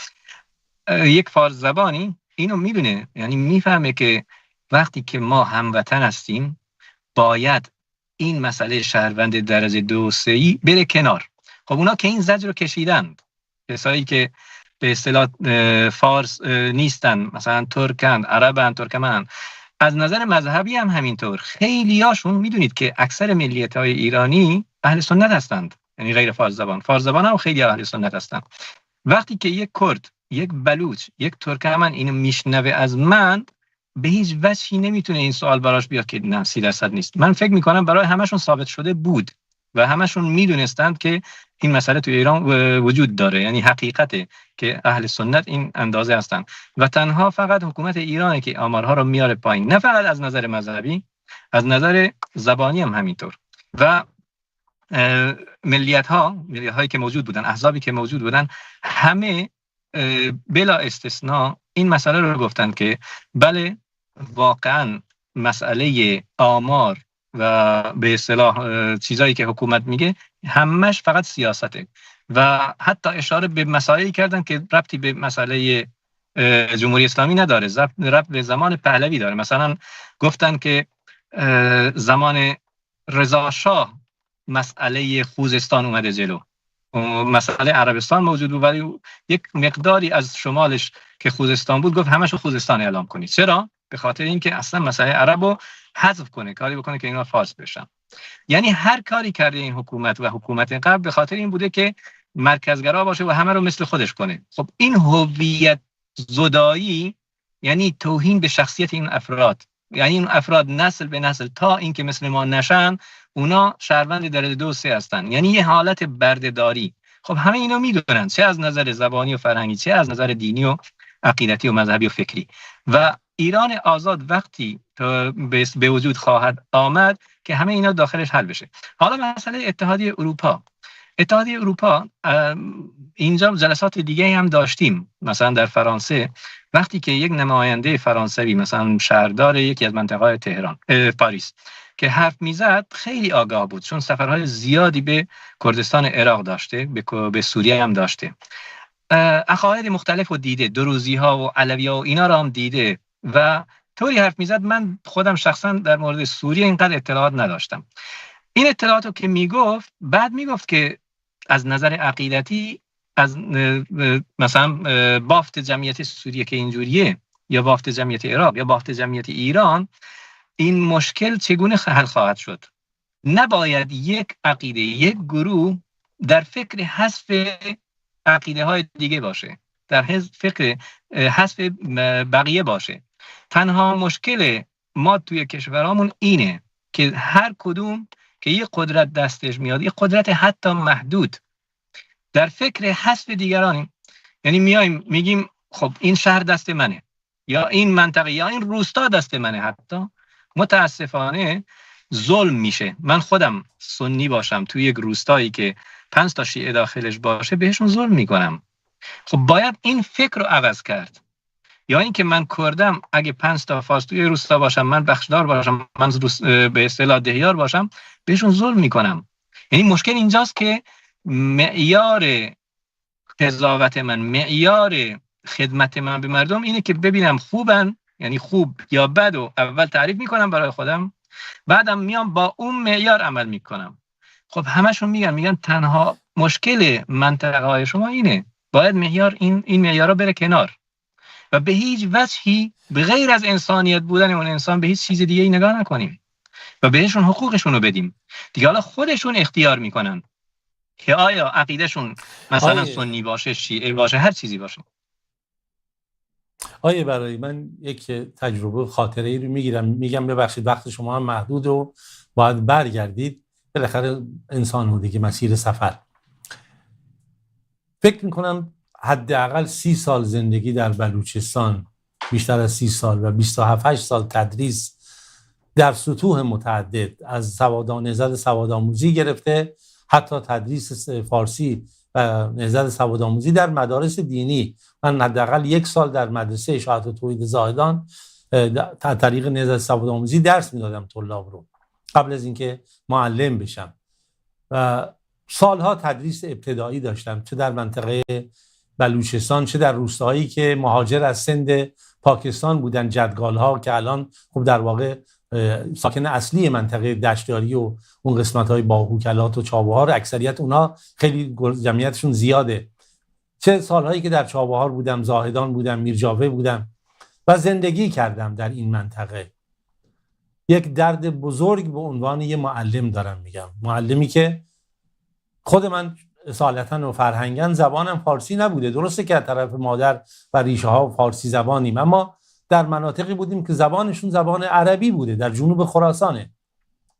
یک فارس زبانی اینو میدونه، یعنی میفهمه که وقتی که ما هموطن هستیم باید این مسئله شهروند درجه 2 و 3 بره کنار. خب اونا که این زجر رو کشیدند، کسایی که به اصطلاح فارس نیستن، مثلا ترکن، عربن، ترکمن، از نظر مذهبی هم همینطور، خیلیاشون میدونید که اکثر ملیت‌های ایرانی اهل سنت هستند، یعنی غیر فارس زبان هم خیلی اهل سنت هستند. وقتی که یک کرد، یک بلوچ، یک ترکمن اینو میشنوه از من، به هیچ وجهی نمیتونه این سوال براش بیاد که نه 30% نیست. من فکر میکنم برای همشون ثابت شده بود و همشون میدونستند که این مسئله تو ایران وجود داره، یعنی حقیقته که اهل سنت این اندازه هستن و تنها فقط حکومت ایرانه که آمارها رو میاره پایین، نه فقط از نظر مذهبی، از نظر زبانی هم همینطور. و ملیت هایی که موجود بودن، احزابی که موجود بودن، همه بلا استثناء این مسئله رو گفتن که بله واقعا مسئله آمار و به اصطلاح چیزایی که حکومت میگه همش فقط سیاسته و حتی اشاره به مسائلی کردن که ربطی به مسئله جمهوری اسلامی نداره، ربط به زمان پهلوی داره. مثلا گفتن که زمان رضا شاه مسئله خوزستان اومده جلو، مسئله عربستان موجود بود ولی یک مقداری از شمالش که خوزستان بود گفت همشو خوزستان اعلام کنید. چرا؟ به خاطر اینکه اصلا مسئله عربو حذف کنه، کاری بکنه که اینا فارس بشن. یعنی هر کاری کرده این حکومت و حکومت قبل به خاطر این بوده که مرکزگرا باشه و همه رو مثل خودش کنه. خب این هویت زدایی یعنی توهین به شخصیت این افراد، یعنی این افراد نسل به نسل تا اینکه مثل ما نشن اونا شهروند درجه 2 و 3 هستن، یعنی یه حالت بردهداری. خب همه اینا میدونن، چه از نظر زبانی و فرهنگی، چه از نظر دینی و عقیدتی و مذهبی و فکری. و ایران آزاد وقتی به وجود خواهد آمد که همه اینا داخلش حل بشه. حالا مسئله اتحادیه اروپا اینجا جلسات دیگه هم داشتیم، مثلا در فرانسه وقتی که یک نماینده فرانسوی مثلا شهردار یکی از منطقه‌های تهران پاریس که حرف میزد خیلی آگاه بود، چون سفرهای زیادی به کردستان عراق داشته، به سوریه هم داشته، عقاید مختلف رو دیده، دروزی ها و علوی ها و اینا رو هم دیده و طوری حرف میزد. من خودم شخصا در مورد سوریه اینقدر اطلاعات نداشتم. این اطلاعات رو که میگفت، بعد میگفت که از نظر عقیدتی از مثلا بافت جمعیت سوریه که اینجوریه، یا بافت جمعیت عراق، یا بافت جمعیت ایران، این مشکل چگونه حل خواهد شد؟ نباید یک عقیده، یک گروه در فکر حذف عقیده های دیگه باشه، در فکر حذف بقیه باشه. تنها مشکل ما توی کشورامون اینه که هر کدوم که یه قدرت دستش میاد، یه قدرت حتی محدود، در فکر حذف دیگرانیم. یعنی میایم میگیم خب این شهر دست منه، یا این منطقه یا این روستا دست منه. حتی متاسفانه ظلم میشه. من خودم سنی باشم توی یک روستایی که 5 تا شیعه داخلش باشه، بهشون ظلم میکنم. خب باید این فکر رو عوض کرد. یا اینکه من کردم، اگه 5 تا فارس توی روستا باشم، من بخشدار باشم، من به اصطلاح دهیار باشم، بهشون ظلم میکنم. یعنی مشکل اینجاست که معیار قضاوت من، معیار خدمت من به مردم اینه که ببینم خوبن، یعنی خوب یا بد و اول تعریف میکنم برای خودم، بعدم میام با اون معیار عمل میکنم. خب همشون میگن تنها مشکل منطقه های شما اینه، باید معیار این معیارا بره کنار و به هیچ وجهی به غیر از انسانیت بودن اون انسان به هیچ چیز دیگه ای نگاه نکنیم و بهشون حقوقشون رو بدیم. دیگه حالا خودشون اختیار میکنن که آیا عقیدهشون مثلا سنی باشه، شیعه باشه، هر چیزی باشه. برای من یک تجربه خاطره ای رو میگم ببخشید وقت شما هم محدود و باید برگردید، بالاخره انسان رو دیگه، مسیر سفر. فکر میکنم حداقل 30 سال زندگی در بلوچستان، بیشتر از 30 سال و 27-8 سال تدریس در سطوح متعدد، از نهضت سوادآموزی گرفته حتی تدریس فارسی و نهضت سوادآموزی در مدارس دینی. من حداقل 1 سال در مدرسه اشاعت و توحید زاهدان از طریق نهضت سوادآموزی درس میدادم طلاب رو قبل از اینکه معلم بشم، و سالها تدریس ابتدایی داشتم، چه در منطقه بلوچستان چه در روستاهایی که مهاجر از سند پاکستان بودن، جدگال‌ها که الان خب در واقع ساکن اصلی منطقه دشتیاری و اون قسمت‌های باهوکلات و چابهار، اکثریت اونها خیلی جمعیتشون زیاده. چه سالهایی که در چابهار بودم، زاهدان بودم، میرجاوه بودم و زندگی کردم در این منطقه. یک درد بزرگ به عنوان یه معلم دارم میگم، معلمی که خود من اصالتا و فرهنگاً زبانم فارسی نبوده، درسته که از طرف مادر و ریشه ها فارسی زبانیم، اما در مناطقی بودیم که زبانشون زبان عربی بوده، در جنوب خراسانه.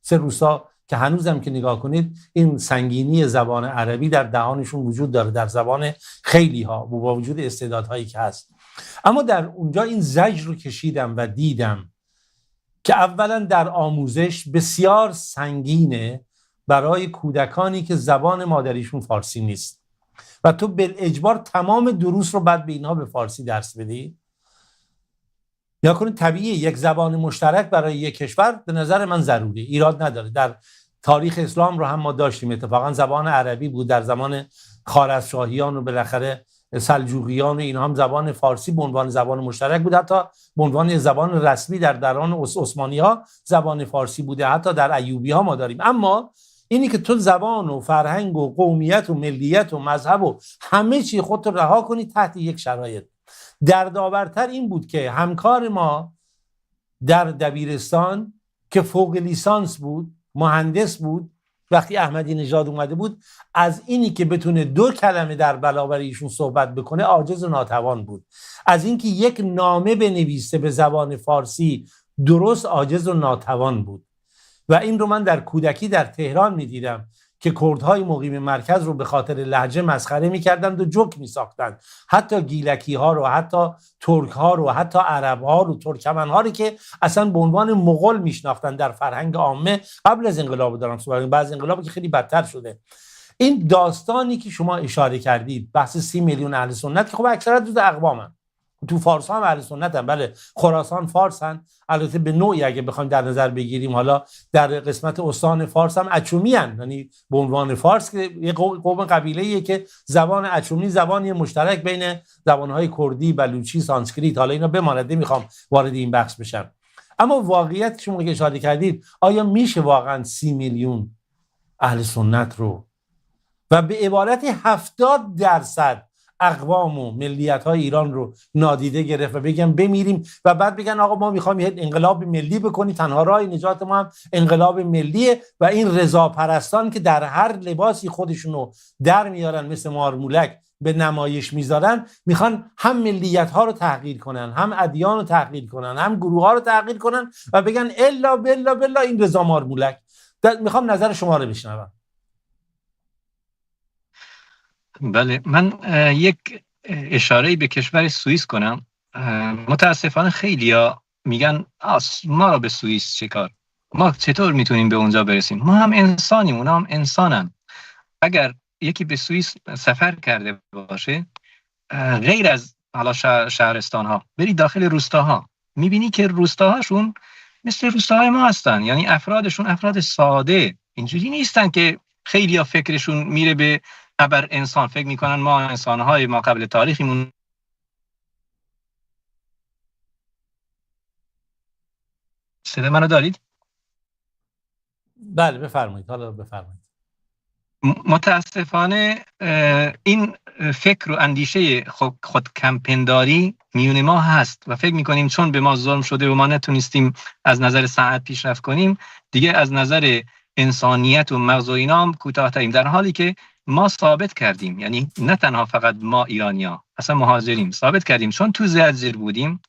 3 روستا که هنوزم که نگاه کنید این سنگینی زبان عربی در دهانشون وجود داره، در زبان خیلی ها، با وجود استعدادهایی که هست. اما در اونجا این زجر رو کشیدم و دیدم که اولا در آموزش بسیار سنگینه برای کودکانی که زبان مادریشون فارسی نیست و تو بالاجبار تمام دروس رو بعد به اینها به فارسی درس بدی. یا کنید طبیعیه یک زبان مشترک برای یک کشور به نظر من ضروری، ایراد نداره. در تاریخ اسلام رو هم ما داشتیم، اتفاقا زبان عربی بود در زمان خوارزمشاهیان و بالاخره سلجوقیان و اینها هم زبان فارسی به عنوان زبان مشترک بود، حتی به عنوان زبان رسمی در دوران عثمانی‌ها زبان فارسی بوده، حتی در ایوبی‌ها ما داریم. اما اینی که تو زبان و فرهنگ و قومیت و ملیت و مذهب و همه چی خودت رها کنی تحت یک شرایط. دردآورتر این بود که همکار ما در دبیرستان که فوق لیسانس بود، مهندس بود، وقتی احمدی نژاد اومده بود از اینی که بتونه 2 کلمه در برابر ایشون صحبت بکنه عاجز و ناتوان بود. از اینکه یک نامه بنویسه به زبان فارسی درست عاجز و ناتوان بود. و این رو من در کودکی در تهران می‌دیدم که کردهای مقیم مرکز رو به خاطر لهجه مسخره می‌کردند و جوک می‌ساختند، حتی گیلکی‌ها رو، حتی ترک‌ها رو، حتی عرب‌ها رو، ترکمن‌ها رو که اصلا به عنوان مغول میشناختند در فرهنگ عامه قبل از انقلاب دارم صحبت می‌کنم، بعد از انقلاب که خیلی بدتر شده. این داستانی که شما اشاره کردید، بحث 30 میلیون اهل سنت که خب اکثرا جزء اقوامن، تو فارس هم اهل سنت هم، بله خراسان فارسن، البته به نوعی اگه بخوایم در نظر بگیریم حالا در قسمت استان فارس هم اچومیان، یعنی به عنوان فارس که یه قوم قبیله‌ایه که زبان اچومی زبانی مشترک بین زبان‌های کردی، بلوچی، سانسکریت، حالا اینا بماند، نمیخوام وارد این بحث بشم. اما واقعیت شما که اشاره کردید، آیا میشه واقعا 30 میلیون اهل سنت رو و به عبارت 70% اقوام و ملیت‌های ایران رو نادیده گرفت و بگم بمیریم و بعد بگن آقا ما می‌خوایم یه انقلاب ملی بکنی، تنها راه نجات ما هم انقلاب ملیه؟ و این رضاپرستان که در هر لباسی خودشونو در میارن مثل مارمولک به نمایش میذارن، میخوان هم ملیت ها رو تحقیر کنن، هم ادیان رو تحقیر کنن، هم گروه ها رو تحقیر کنن و بگن الا بلا بلا این رضا مارمولک. میخوام نظر شما رو بشنوم. بله، من یک اشاره به کشور سوئیس کنم. متاسفانه خیلیا میگن ما رو به سوئیس چه کار، ما چطور میتونیم به اونجا برسیم؟ ما هم انسانیم، اونا هم انسانن. اگر یکی به سوئیس سفر کرده باشه، غیر از حالا شهرستان ها، برید داخل روستاها، میبینی که روستاهاشون مثل روستاهای ما هستن. یعنی افرادشون افراد ساده، اینجوری نیستن که خیلی ها فکرشون میره به ابر انسان، فکر میکنن ما انسانهای ما قبل تاریخیمون. صدا منو دارید؟ بله بفرمایید، حالا بفرمایید. متاسفانه این فکر و اندیشه خود کمپنداری میون ما هست و فکر میکنیم چون به ما ظلم شده و ما نتونستیم از نظر ساعت پیشرفت کنیم، دیگه از نظر انسانیت و مغز و اینام کوتاه‌تریم، در حالی که ما ثابت کردیم، یعنی نه تنها فقط ما ایرانیا، اصلا مهاجرین ثابت کردیم چون تو زیر بودیم.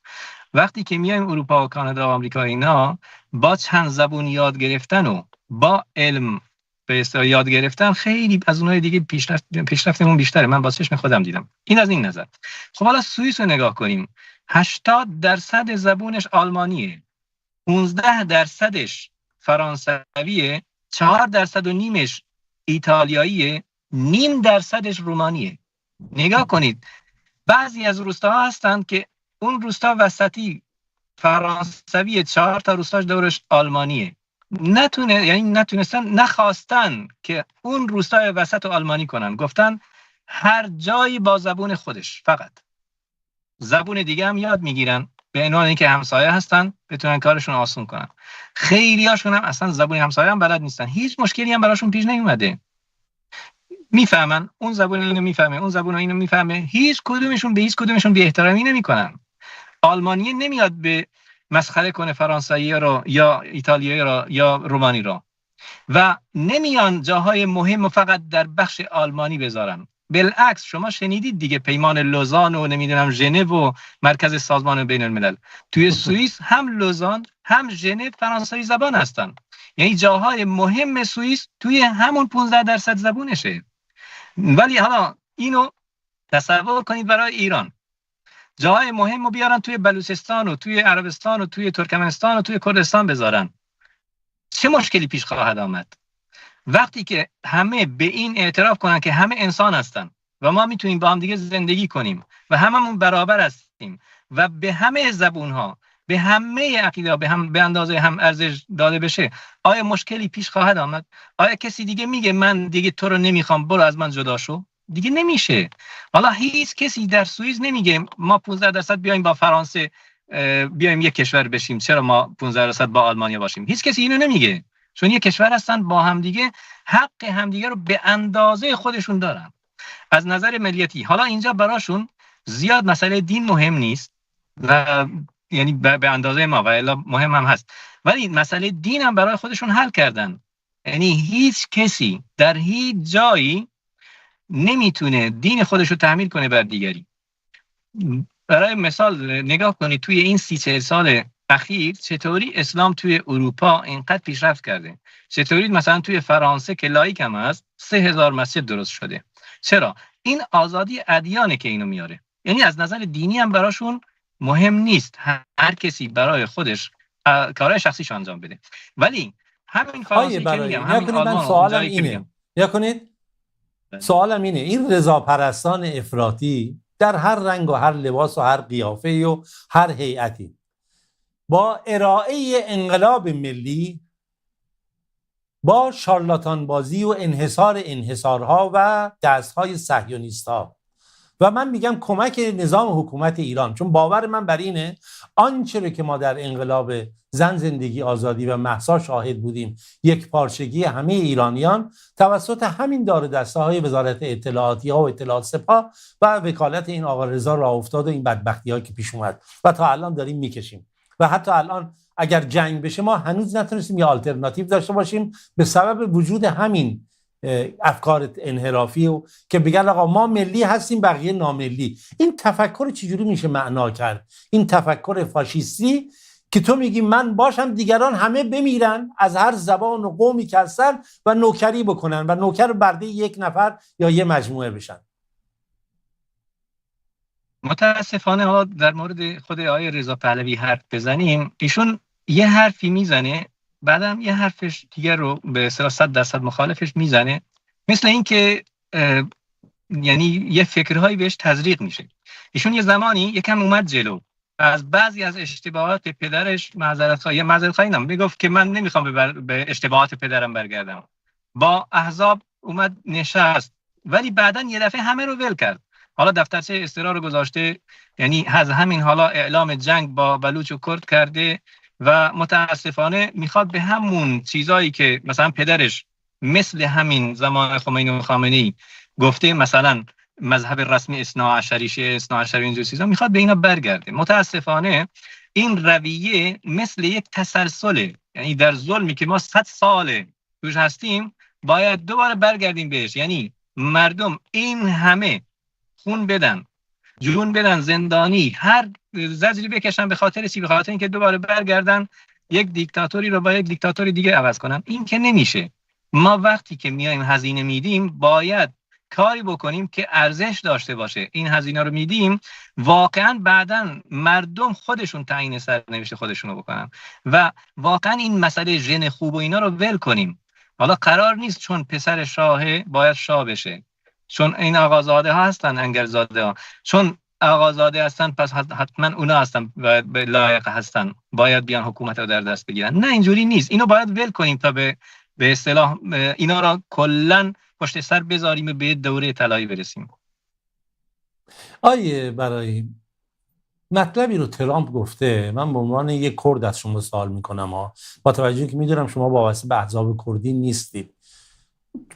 وقتی که میایم اروپا و کانادا و آمریکا اینا با چند زبون یاد گرفتن و با علم به اصطلاح یاد گرفتن، خیلی از اونهای دیگه پیشرفتمون بیشتره. من با چشم خودم دیدم. این از این نظر. خب حالا سوئیس رو نگاه کنیم. 80% زبونش آلمانیه، 15%ش فرانسویه، 4.5% ایتالیاییه، 0.5% رومانیه. نگاه کنید، بعضی از روستاها هستند که اون روستا وسطی فرانسویه، 4 تا روستاش دورش آلمانیه. یعنی نخواستن که اون روستای وسط رو آلمانی کنن، گفتن هر جایی با زبون خودش، فقط زبون دیگه هم یاد میگیرن به عنوان اینکه همسایه هستن بتونن کارشون آسون کنن. خیلی هاشون هم اصلا زبون همسایه هم بلد نیستن، هیچ مشکلی هم براشون پیش نیومده، میفهمن اون زبون اینو میفهمه، اون زبون اینو میفهمه، هیچ کدومشون به هیچ کدومشون بی احترامی نمیکنن. آلمانی نمیاد به مسخره کنه فرانسوی رو یا ایتالیایی رو یا رومانی رو، و نمیان جاهای مهم و فقط در بخش آلمانی بذارن. بالعکس شما شنیدید دیگه، پیمان لوزان و نمیدونم ژنو و مرکز سازمان بین الملل، توی سوئیس هم لوزان هم ژنو فرانسوی زبان هستن. یعنی جاهای مهم سوئیس توی همون 15% زبونشه. ولی حالا اینو تصور کنید برای ایران، جاهای مهم رو بیارن توی بلوچستان و توی عربستان و توی ترکمنستان و توی کردستان بذارن، چه مشکلی پیش خواهد آمد؟ وقتی که همه به این اعتراف کنن که همه انسان هستن و ما میتونیم با هم دیگه زندگی کنیم و هممون برابر هستیم و به همه زبونها، به همه عقیده به اندازه هم ارزش داده بشه، آیا مشکلی پیش خواهد آمد؟ آیا کسی دیگه میگه من دیگه تو رو نمیخوام، برو از من جدا شو؟ دیگه نمیشه. حالا هیچ کسی در سوئیس نمیگه ما 15% بیایم با فرانسه بیایم یک کشور بشیم، چرا ما 15% با آلمانیا باشیم؟ هیچ کسی اینو نمیگه، چون یک کشور هستن با همدیگه، حق همدیگه رو به اندازه خودشون دارن از نظر ملیتی. حالا اینجا براشون زیاد مسئله دین مهم نیست و یعنی به اندازه ما و الا مهم هم هست، ولی مسئله دین هم برای خودشون حل کردن. یعنی هیچ کسی در هیچ جایی نمیتونه دین خودش رو تحمیل کنه بر دیگری. برای مثال نگاه کنید توی این 30-40 سال اخیر چطوری اسلام توی اروپا اینقدر پیشرفت کرده. چطوری مثلا توی فرانسه که لایک هم هست 3000 مسجد درست شده. چرا؟ این آزادی ادیانه که اینو میاره. یعنی از نظر دینی هم براشون مهم نیست، هر کسی برای خودش کارهای شخصیش انجام بده. ولی همین فرانسه که میگم، همین آلمان، سوالم اینه، یا کنید سوالم اینه، این رضاپرستان افراطی در هر رنگ و هر لباس و هر قیافه و هر هیئتی با ارائه انقلاب ملی، با شارلاتان بازی و انحصارها و دستهای صهیونیست‌ها و من میگم کمک نظام حکومت ایران، چون باور من بر اینه آنچه که ما در انقلاب زن، زندگی، آزادی و مهسا شاهد بودیم، یک پارچگی همه ایرانیان توسط همین دار و دسته های وزارت اطلاعاتی ها و اطلاعات سپاه و وکالت این آقا رضا راه افتاد و این بدبختی ها که پیش اومد و تا الان داریم میکشیم. و حتی الان اگر جنگ بشه ما هنوز نتونستیم یه آلترناتیو داشته باشیم به سبب وجود همین افکار انحرافی و که بگن آقا ما ملی هستیم بقیه ناملی. این تفکر چجوری میشه معنا کرد؟ این تفکر فاشیستی که تو میگی من باشم دیگران همه بمیرن از هر زبان و قومی که هستن و نوکری بکنن و نوکر برده یک نفر یا یه مجموعه بشن. متاسفانه حالا در مورد خود آقای رضا پهلوی حرف بزنیم، ایشون یه حرفی میزنه بعدم یه حرفش دیگه رو به اصطلاح 100% مخالفش میزنه، مثل این که یعنی یه فکرهایی بهش تزریق میشه. ایشون یه زمانی یکم اومد جلو، از بعضی از اشتباهات پدرش معذرت خواهی میگفت که من نمیخوام به اشتباهات پدرم برگردم. با احزاب اومد نشست، ولی بعداً یه دفعه همه رو ول کرد. حالا دفترچه استقرار رو گذاشته، یعنی از همین حالا اعلام جنگ با بلوچ و کرد کرده و متاسفانه میخواد به همون چیزایی که مثلا پدرش مثل همین زمان خمینی و خامنه‌ای گفته مثلا مذهب رسمی اثناعشری اینجور چیزا، میخواد به اینا برگرده. متاسفانه این رویه مثل یک تسلسله، یعنی در ظلمی که ما 100 ساله توش هستیم باید دوباره برگردیم بهش. یعنی مردم این همه خون بدن، جون بدن، زندانی، هر زجری بکشن به خاطر چی؟ به خاطر اینکه دوباره برگردن یک دیکتاتوری رو با یک دیکتاتوری دیگه عوض کنن. این که نمیشه. ما وقتی که میایم هزینه میدیم باید کاری بکنیم که ارزش داشته باشه. این هزینه رو میدیم واقعا بعداً مردم خودشون تعیین سرنوشت خودشونو بکنن و واقعا این مسئله ژن خوب و اینا رو ول کنیم. حالا قرار نیست چون پسر شاهه باید شاه بشه، چون این آقازاده ها هستن انگرزاده ها، چون آقازاده هستن پس حتما اونا هستن و لایق هستن باید بیان حکومت رو در دست بگیرن. نه، اینجوری نیست. اینو باید ول کنیم تا به اصطلاح اینا را کلن پشت سر بذاریم و به دوره طلایی برسیم. آیه برای مطلبی رو ترامپ گفته، من به عنوان یک کرد از شما سوال میکنم با توجه که میدونم شما وابسته به احزاب کردی نیستید.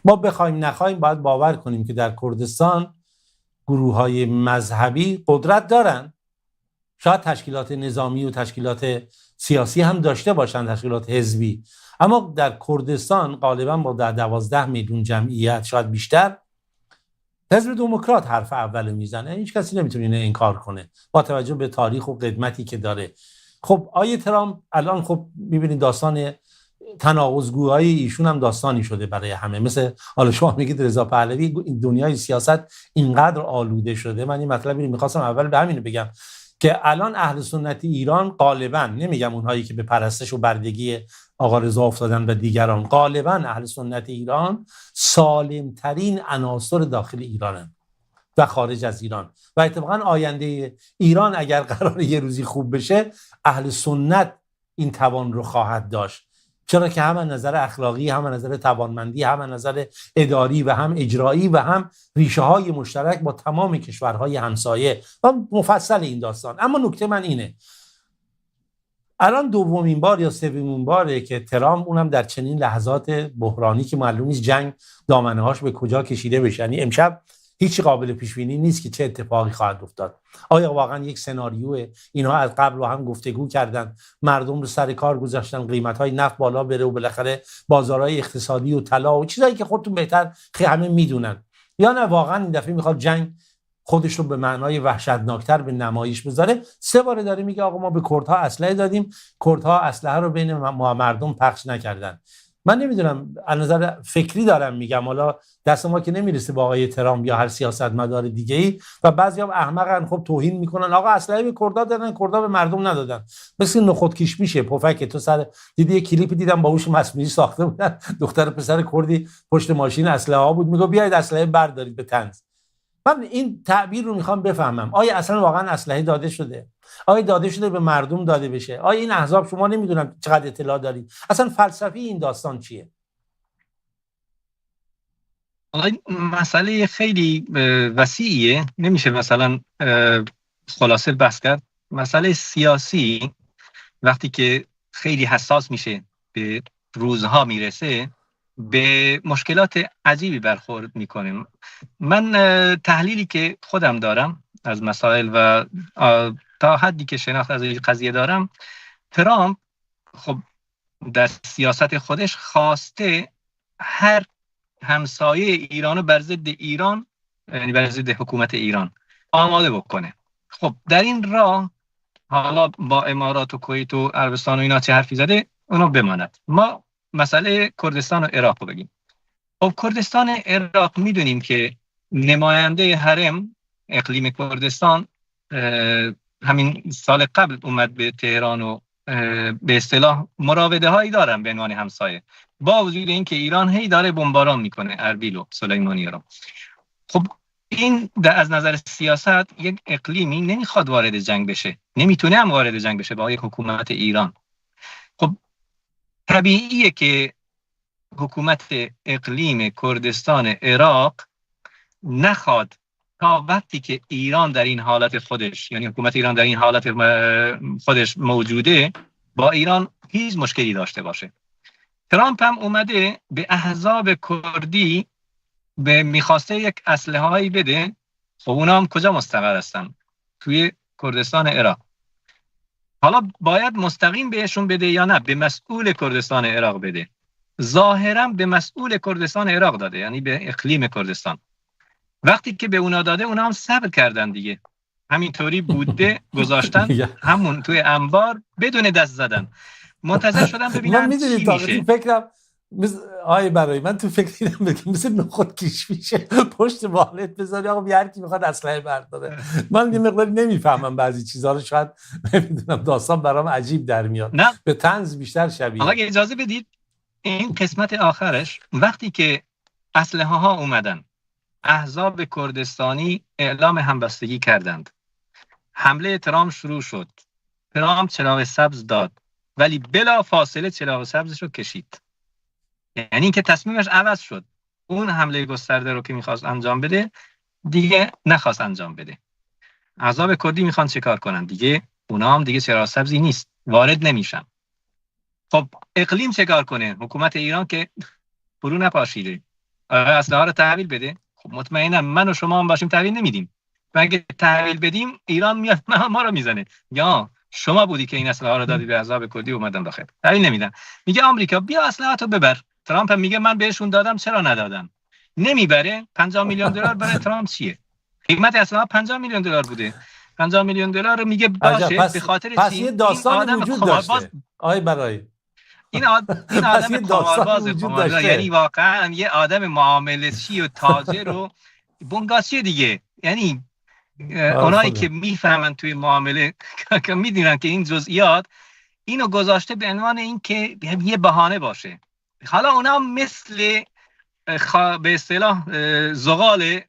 ما بخوایم نخوایم باید باور کنیم که در کردستان گروه‌های مذهبی قدرت دارن. شاید تشکیلات نظامی و تشکیلات سیاسی هم داشته باشن، تشکیلات حزبی، اما در کردستان غالبا با 12 میلیون جمعیت شاید بیشتر حزب دموکرات حرف اول میزنه. هیچ کسی نمیتونه اینو انکار کنه با توجه به تاریخ و قدمتی که داره. خب آیه ترامپ الان خب میبینید داستان تناقض‌گوهای ایشون هم داستانی شده برای همه. مثل حالا شما میگید رضا پهلوی، دنیای سیاست اینقدر آلوده شده. من این مطلبی رو میخواستم اول به همین بگم که الان اهل سنت ایران غالبا، نمیگم اونهایی که به پرستش و بردگی آقا رضا افتادن و دیگران، غالبا اهل سنت ایران سالمترین عناصر داخل ایرانن و خارج از ایران و اتفاقا آینده ایران اگر قراره یه روزی خوب بشه اهل سنت این توان رو خواهد داشت، چرا که هم نظر اخلاقی، هم نظر توانمندی، هم نظر اداری و هم اجرایی و هم ریشه های مشترک با تمام کشورهای همسایه و مفصل این داستان. اما نکته من اینه، الان دومین بار یا سومین باره که ترامپ، اونم در چنین لحظات بحرانی که معلوم نیست جنگ دامنه هاش به کجا کشیده بشه، یعنی امشب هیچ قابل پیش بینی نیست که چه اتفاقی خواهد افتاد. آیا واقعا یک سناریوه؟ اینها از قبل با هم گفتگو کردن، مردم رو سر کار گذاشتن، قیمت‌های نفت بالا بره و بالاخره بازارهای اقتصادی و طلا و چیزایی که خودتون بهتر همه میدونن، یا نه واقعا این دفعه میخواد جنگ خودش رو به معنای وحشتناکتر به نمایش بذاره؟ 3 بار داره میگه آقا ما به کردها اسلحه دادیم، کردها اسلحه رو بین مردم پخش نکردن. من نمیدونم، از نظر فکری دارم میگم، حالا دست ما که نمیرسه با آقای ترامپ یا هر سیاستمدار دیگه‌ای و بعضی‌ها احمقن خب توهین میکنن آقا اسلحه به کردها دادن، کردها به مردم ندادن. مثل نخود کیش میشه پفک. تو سر دیدی یه کلیپ دیدم با هوش مصنوعی ساخته بودن، دختر پسر کردی پشت ماشین اسلحه ها بود، میگه بیاید اسلحه بردارید به طنز. من این تعبیر رو میخوام بفهمم، آیا اصلا واقعا اسلحه داده شده؟ آیا داده شده به مردم داده بشه؟ آیا این احزاب، شما نمیدونم چقدر اطلاع دارید، اصلا فلسفی این داستان چیه؟ مسئله خیلی وسیعیه، نمیشه مثلا خلاصه بحث کرد. مسئله سیاسی وقتی که خیلی حساس میشه، به روزها میرسه، به مشکلات عجیبی برخورد میکنیم. من تحلیلی که خودم دارم از مسائل و تا حدی که شناخت از این قضیه دارم، ترامپ خب در سیاست خودش خواسته هر همسایه ایرانو بر ضد ایران، یعنی بر ضد حکومت ایران آماده بکنه. خب در این راه حالا با امارات و کویت و عربستان و اینا چه حرفی زده اونو بماند. ما مسئله کردستان و عراق رو بگیم. خب کردستان عراق میدونیم که نماینده حرم اقلیم کردستان همین سال قبل اومد به تهران و به اصطلاح مراوده هایی دارن به عنوان همسایه، با وجود اینکه ایران هی داره بمباران میکنه اربیل و سلیمانی رو. خب این از نظر سیاست یک اقلیمی نمیخواد وارد جنگ بشه، نمیتونه هم وارد جنگ بشه با یک حکومت ایران. خب طبیعیه که حکومت اقلیم کردستان عراق نخواد تا وقتی که ایران در این حالت خودش، یعنی حکومت ایران در این حالت خودش موجوده، با ایران هیچ مشکلی داشته باشه. ترامپ هم اومده به احزاب کردی به میخواسته یک اسلحه هایی بده. خب اونا هم کجا مستقر هستن؟ توی کردستان عراق. حالا باید مستقیم بهشون بده یا نه به مسئول کردستان عراق بده؟ ظاهرا به مسئول کردستان عراق داده، یعنی به اقلیم کردستان. وقتی که به اونا داده اونا هم صبر کردن دیگه، همینطوری بوده گذاشتن همون توی انبار بدون دست زدن، منتظر شدن ببینن چی میشه. فکرم برای من تو فکر دیدم بگم مثل نخود کیش میشه پشت والت بذاری آقا هر کی میخواد اسلحه برداره. من یه مقدار نمیفهمم بعضی چیزا رو، شاید نمیدونم داستان برام عجیب در میاد، نه. به طنز بیشتر شبیه. آقا اجازه بدید این قسمت آخرش، وقتی که اسلحه ها اومدن احزاب کردستانی اعلام همبستگی کردند، حمله ترامپ شروع شد، ترامپ چراغ سبز داد ولی بلا فاصله چراغ سبزش رو کشید، یعنی اینکه تصمیمش عوض شد. اون حمله گسترده رو که میخواست انجام بده دیگه نخواست انجام بده. احزاب کردی میخوان چیکار کنن دیگه؟ اونا هم دیگه چراغ سبزی نیست، وارد نمیشن. خب اقلیم چیکار کنه؟ حکومت ایران که فرو نپاشیده اسلحه رو تحویل بده. خب مطمئنم من و شما هم باشیم تحویل نمیدیم، و اگه تحویل بدیم ایران میاد ما رو میزنه، یا شما بودی که این اسلحه رو دادی به احزاب کردی اومدن داخل. تحویل نمیدن. میگه آمریکا بیا اسلحه‌تو ببر. ترامپ میگه من بهشون دادم چرا ندادم؟ نمیبره. 50 میلیون دلار برای ترامپ چیه؟ قیمت اسلحه 50 میلیون دلار بوده. 50 میلیون دلار رو میگه باشه به خاطر چی؟ پس یه داستان وجود داشته. برای این آدم قمارباز، یعنی واقعا یه آدم معامله‌چی و تاجر و بنگاسی دیگه. یعنی اونایی که میفهمن توی معامله که میدونن که این جزئیات اینو گذاشته به عنوان این که یه بهانه باشه. حالا اونا مثل به اصطلاح زغال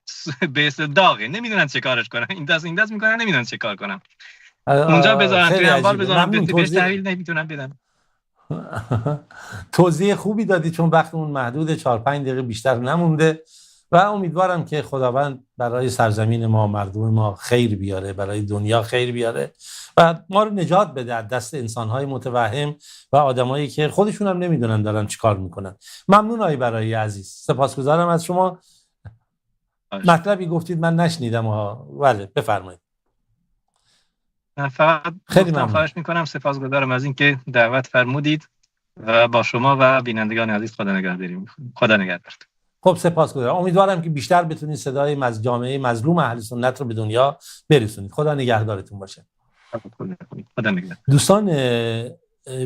به اصطلاح داغه، نمیدونن چه کارش کنن، این دست میکنن نمیدونن چه کار کنن. اونجا بذارن توی انبار بذارن بهش تحویل نمیتونن بدن. توضیح خوبی دادی چون وقتمون محدود، 4-5 دقیقه بیشتر نمونده و امیدوارم که خداوند برای سرزمین ما، مردم ما خیر بیاره، برای دنیا خیر بیاره و ما رو نجات بده از دست انسان‌های متوهم و آدمایی که خودشون هم نمیدونن دارن چیکار میکنن. ممنون برای عزیز، سپاسگزارم از شما. مطلبی گفتید من نشنیدم بله بفرمایید. فقط خیلی ممنون، خواهش میکنم، سپاسگزارم از اینکه دعوت فرمودید و با شما و بینندگان عزیز خدا نگهدار. خب سپاسگزارم. امیدوارم که بیشتر بتونید صدای جامعه مظلوم اهل سنت رو به دنیا برسونید. خدا نگهدارتون باشه. خدا نگهدار. دوستان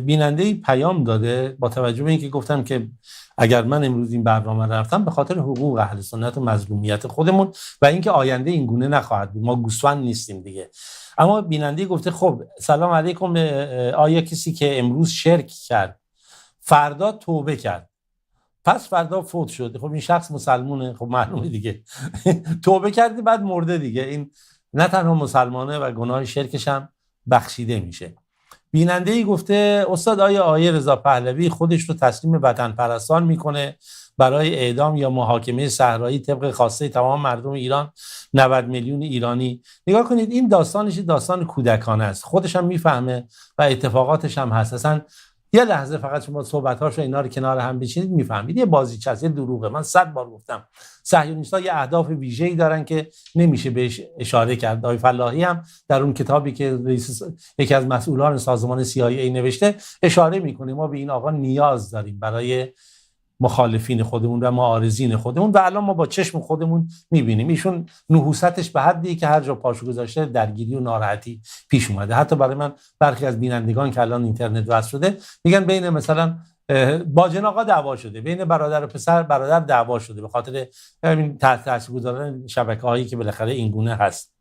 بیننده پیام داده با توجه به اینکه گفتم که اگر من امروز این برنامه رفتم به خاطر حقوق اهل سنت و مظلومیت خودمون و اینکه آینده این گونه نخواهد بود، ما گوسفند نیستیم دیگه. اما بیننده گفته خب سلام علیکم، آیا کسی که امروز شرک کرد فردا توبه کرد پس فردا فوت شد، خب این شخص مسلمونه، خب معلومه دیگه توبه کردی بعد مرده دیگه، این نه تنها مسلمانه و گناه شرکش هم بخشیده میشه. بیننده‌ای گفته استاد آیا آیه رضا پهلوی خودش رو تسلیم وطن پرستان میکنه برای اعدام یا محاکمه صحرایی طبق خواسته تمام مردم ایران 90 میلیون ایرانی؟ نگاه کنید این داستانش داستان کودکانه است، خودش هم میفهمه و اتفاقاتش هم هست. اصلا یه لحظه فقط شما صحبت‌هاشو اینا رو کنار هم بچینید میفهمید یه بازیچه است، یه دروغه. من 100 بار گفتم صهیونیست‌ها یه اهداف ویژه‌ای دارن که نمیشه بهش اشاره کرد. آقای فلاحی هم در اون کتابی که یکی از مسئولان سازمان CIA نوشته اشاره میکنه ما به این آقا نیاز داریم برای مخالفین خودمون و معارضین خودمون و الان ما با چشم خودمون میبینیم ایشون نحوستش به حدی که هر جا پاشو گذاشته درگیری و ناراحتی پیش اومده. حتی برای من برخی از بینندگان که الان اینترنت وصل شده میگن بین مثلا باجن آقا دعوا شده، بین برادر و پسر برادر دعوا شده به خاطر همین تاثیرگذاران شبکه‌هایی که بالاخره این گونه هست.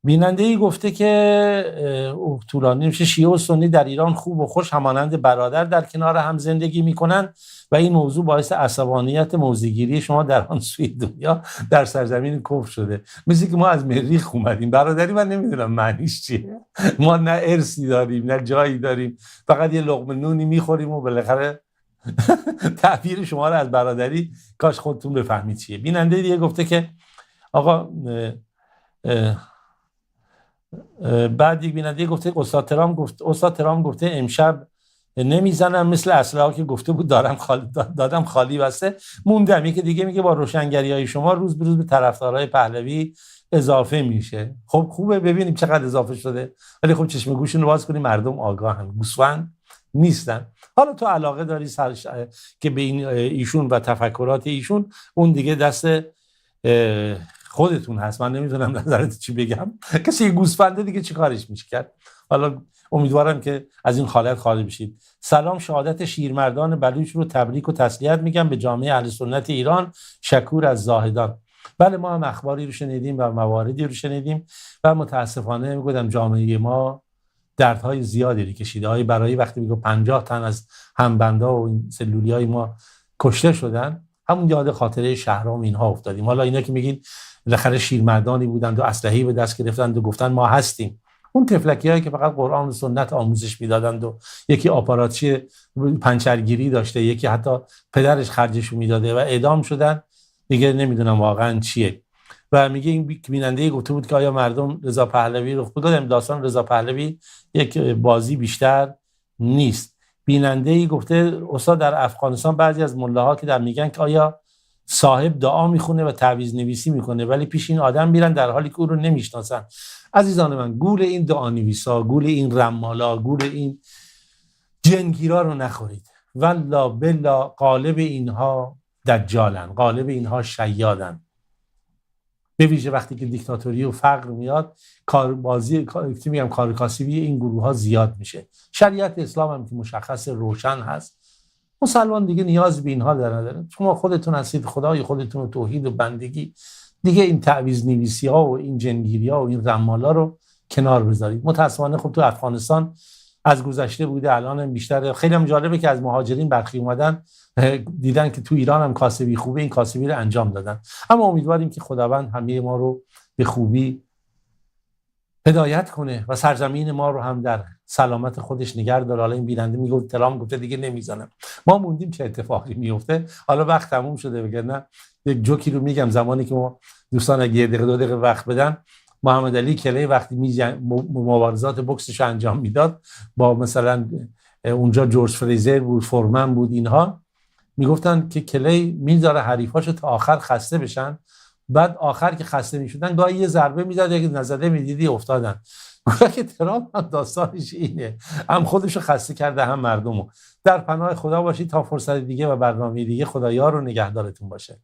بیننده‌ای گفته که طولانی میشه شیعه و سنی در ایران خوب و خوش همانند برادر در کنار هم زندگی میکنن و این موضوع باعث عصبانیت موضع‌گیری شما در آن سوی دنیا در سرزمین کفر شده. مثل که ما از مریخ اومدیم. برادری من نمیدونم معنیش چیه. ما نه ارثی داریم نه جایی داریم، فقط یه لقمه نونی میخوریم و بالاخره تعبیر شما رو از برادری کاش خودتون بفهمید چیه. بیننده دیگه گفته که آقا بعد یک بیننده گفته استاد ترام گفته امشب نمیزنم مثل اسلحه که گفته بود دادم خالی بسته موندم. یکی دیگه میگه با روشنگری‌های شما روز به روز به طرفدارای پهلوی اضافه میشه. خب خوبه ببینیم چقدر اضافه شده، ولی خب چشم گوشون رو باز کنیم مردم آگاهن، گوسفند نیستن. حالا تو علاقه داری که به این ایشون و تفکرات ایشون، اون دیگه دست خودتون هست. من نمیتونم نظرت چی بگم. کسی گوسفنده دیگه چی کارش میشه کرد؟ حالا امیدوارم که از این حالت خارج بشید. سلام، شهادت شیرمردان بلوچ رو تبریک و تسلیت میگم به جامعه اهل سنت ایران. شکور از زاهدان. بله ما هم اخباری رو شنیدیم و مواردی رو شنیدیم و متاسفانه میگم جامعه ما دردهای زیادی رو کشیده. های برای وقتی میگم 50 تن از همبندا و این سلولیای ما کشته شدن، همون یاد خاطره شهرام اینها افتادیم. حالا اینا که میگین بالاخره شیرمردانی بودند و اسلحه‌ای به دست گرفتند و گفتن ما هستیم، اون تفلکیایی که فقط قرآن و سنت آموزش میدادند و یکی آپاراتچی پنچرگیری داشته، یکی حتی پدرش خرجشو میداده و اعدام شدن، دیگه نمیدونم واقعا چیه. و میگه این بیننده گفته بود که آیا مردم رضا پهلوی رو بگم داستان رضا پهلوی یک بازی بیشتر نیست. بیننده‌ای گفته استاد در افغانستان بعضی از ملاها که در میگن که آیا صاحب دعا میخونه و تعویض نویسی میکنه ولی پیش این آدم میرن در حالی که او رو نمیشناسن. عزیزان من، گول این دعا نویسا، گول این رمالا، گول این جنگیرا رو نخورید. والله بالله غالب اینها دجالن، غالب اینها شیادن. به ویژه وقتی که دیکتاتوری و فقر میاد، کارکاسبی این گروه ها زیاد میشه. شریعت اسلام هم که مشخص روشن هست، مسلمان دیگه نیاز به اینها نداره. شما خودتون هستید، خدای خودتون و توحید و بندگی، دیگه این تعویض نویسی ها و این جنگیری ها و این رمالا رو کنار بذارید. متاسفانه خب تو افغانستان از گذشته بوده، الان هم بیشتر. خیلی هم جالبه که از مهاجرین برخی اومدن دیدن که تو ایران هم کاسبی خوبه، این کاسبی رو انجام دادن. اما امیدواریم که خداوند همه ما رو به خوبی هدایت کنه و سرزمین ما رو هم در سلامت خودش نگه داره. حالا این بیننده میگه ترام گفته دیگه نمیزنم. ما موندیم چه اتفاقی میفته. حالا وقت تموم شده، وگرنه یک جوکی رو میگم. زمانی که ما دوستان اگه 1 دقیقه 2 دقیقه وقت بدن، محمد علی کلی وقتی مبارزات بوکسش انجام میداد با مثلا اونجا جورج فریزر بود، فورمن بود، اینها میگفتن که کلی میذاره حریفاشو تا آخر خسته بشن، بعد آخر که خسته میشدن گاهی یه ضربه میداد، اگه نزده میدیدی افتادن. گویا که ترامپ هم داستانش اینه، هم خودشو خسته کرده هم مردمو. در پناه خدا باشید تا فرصت دیگه و برنامه دیگه. خدایا رو نگهدارتون باشه.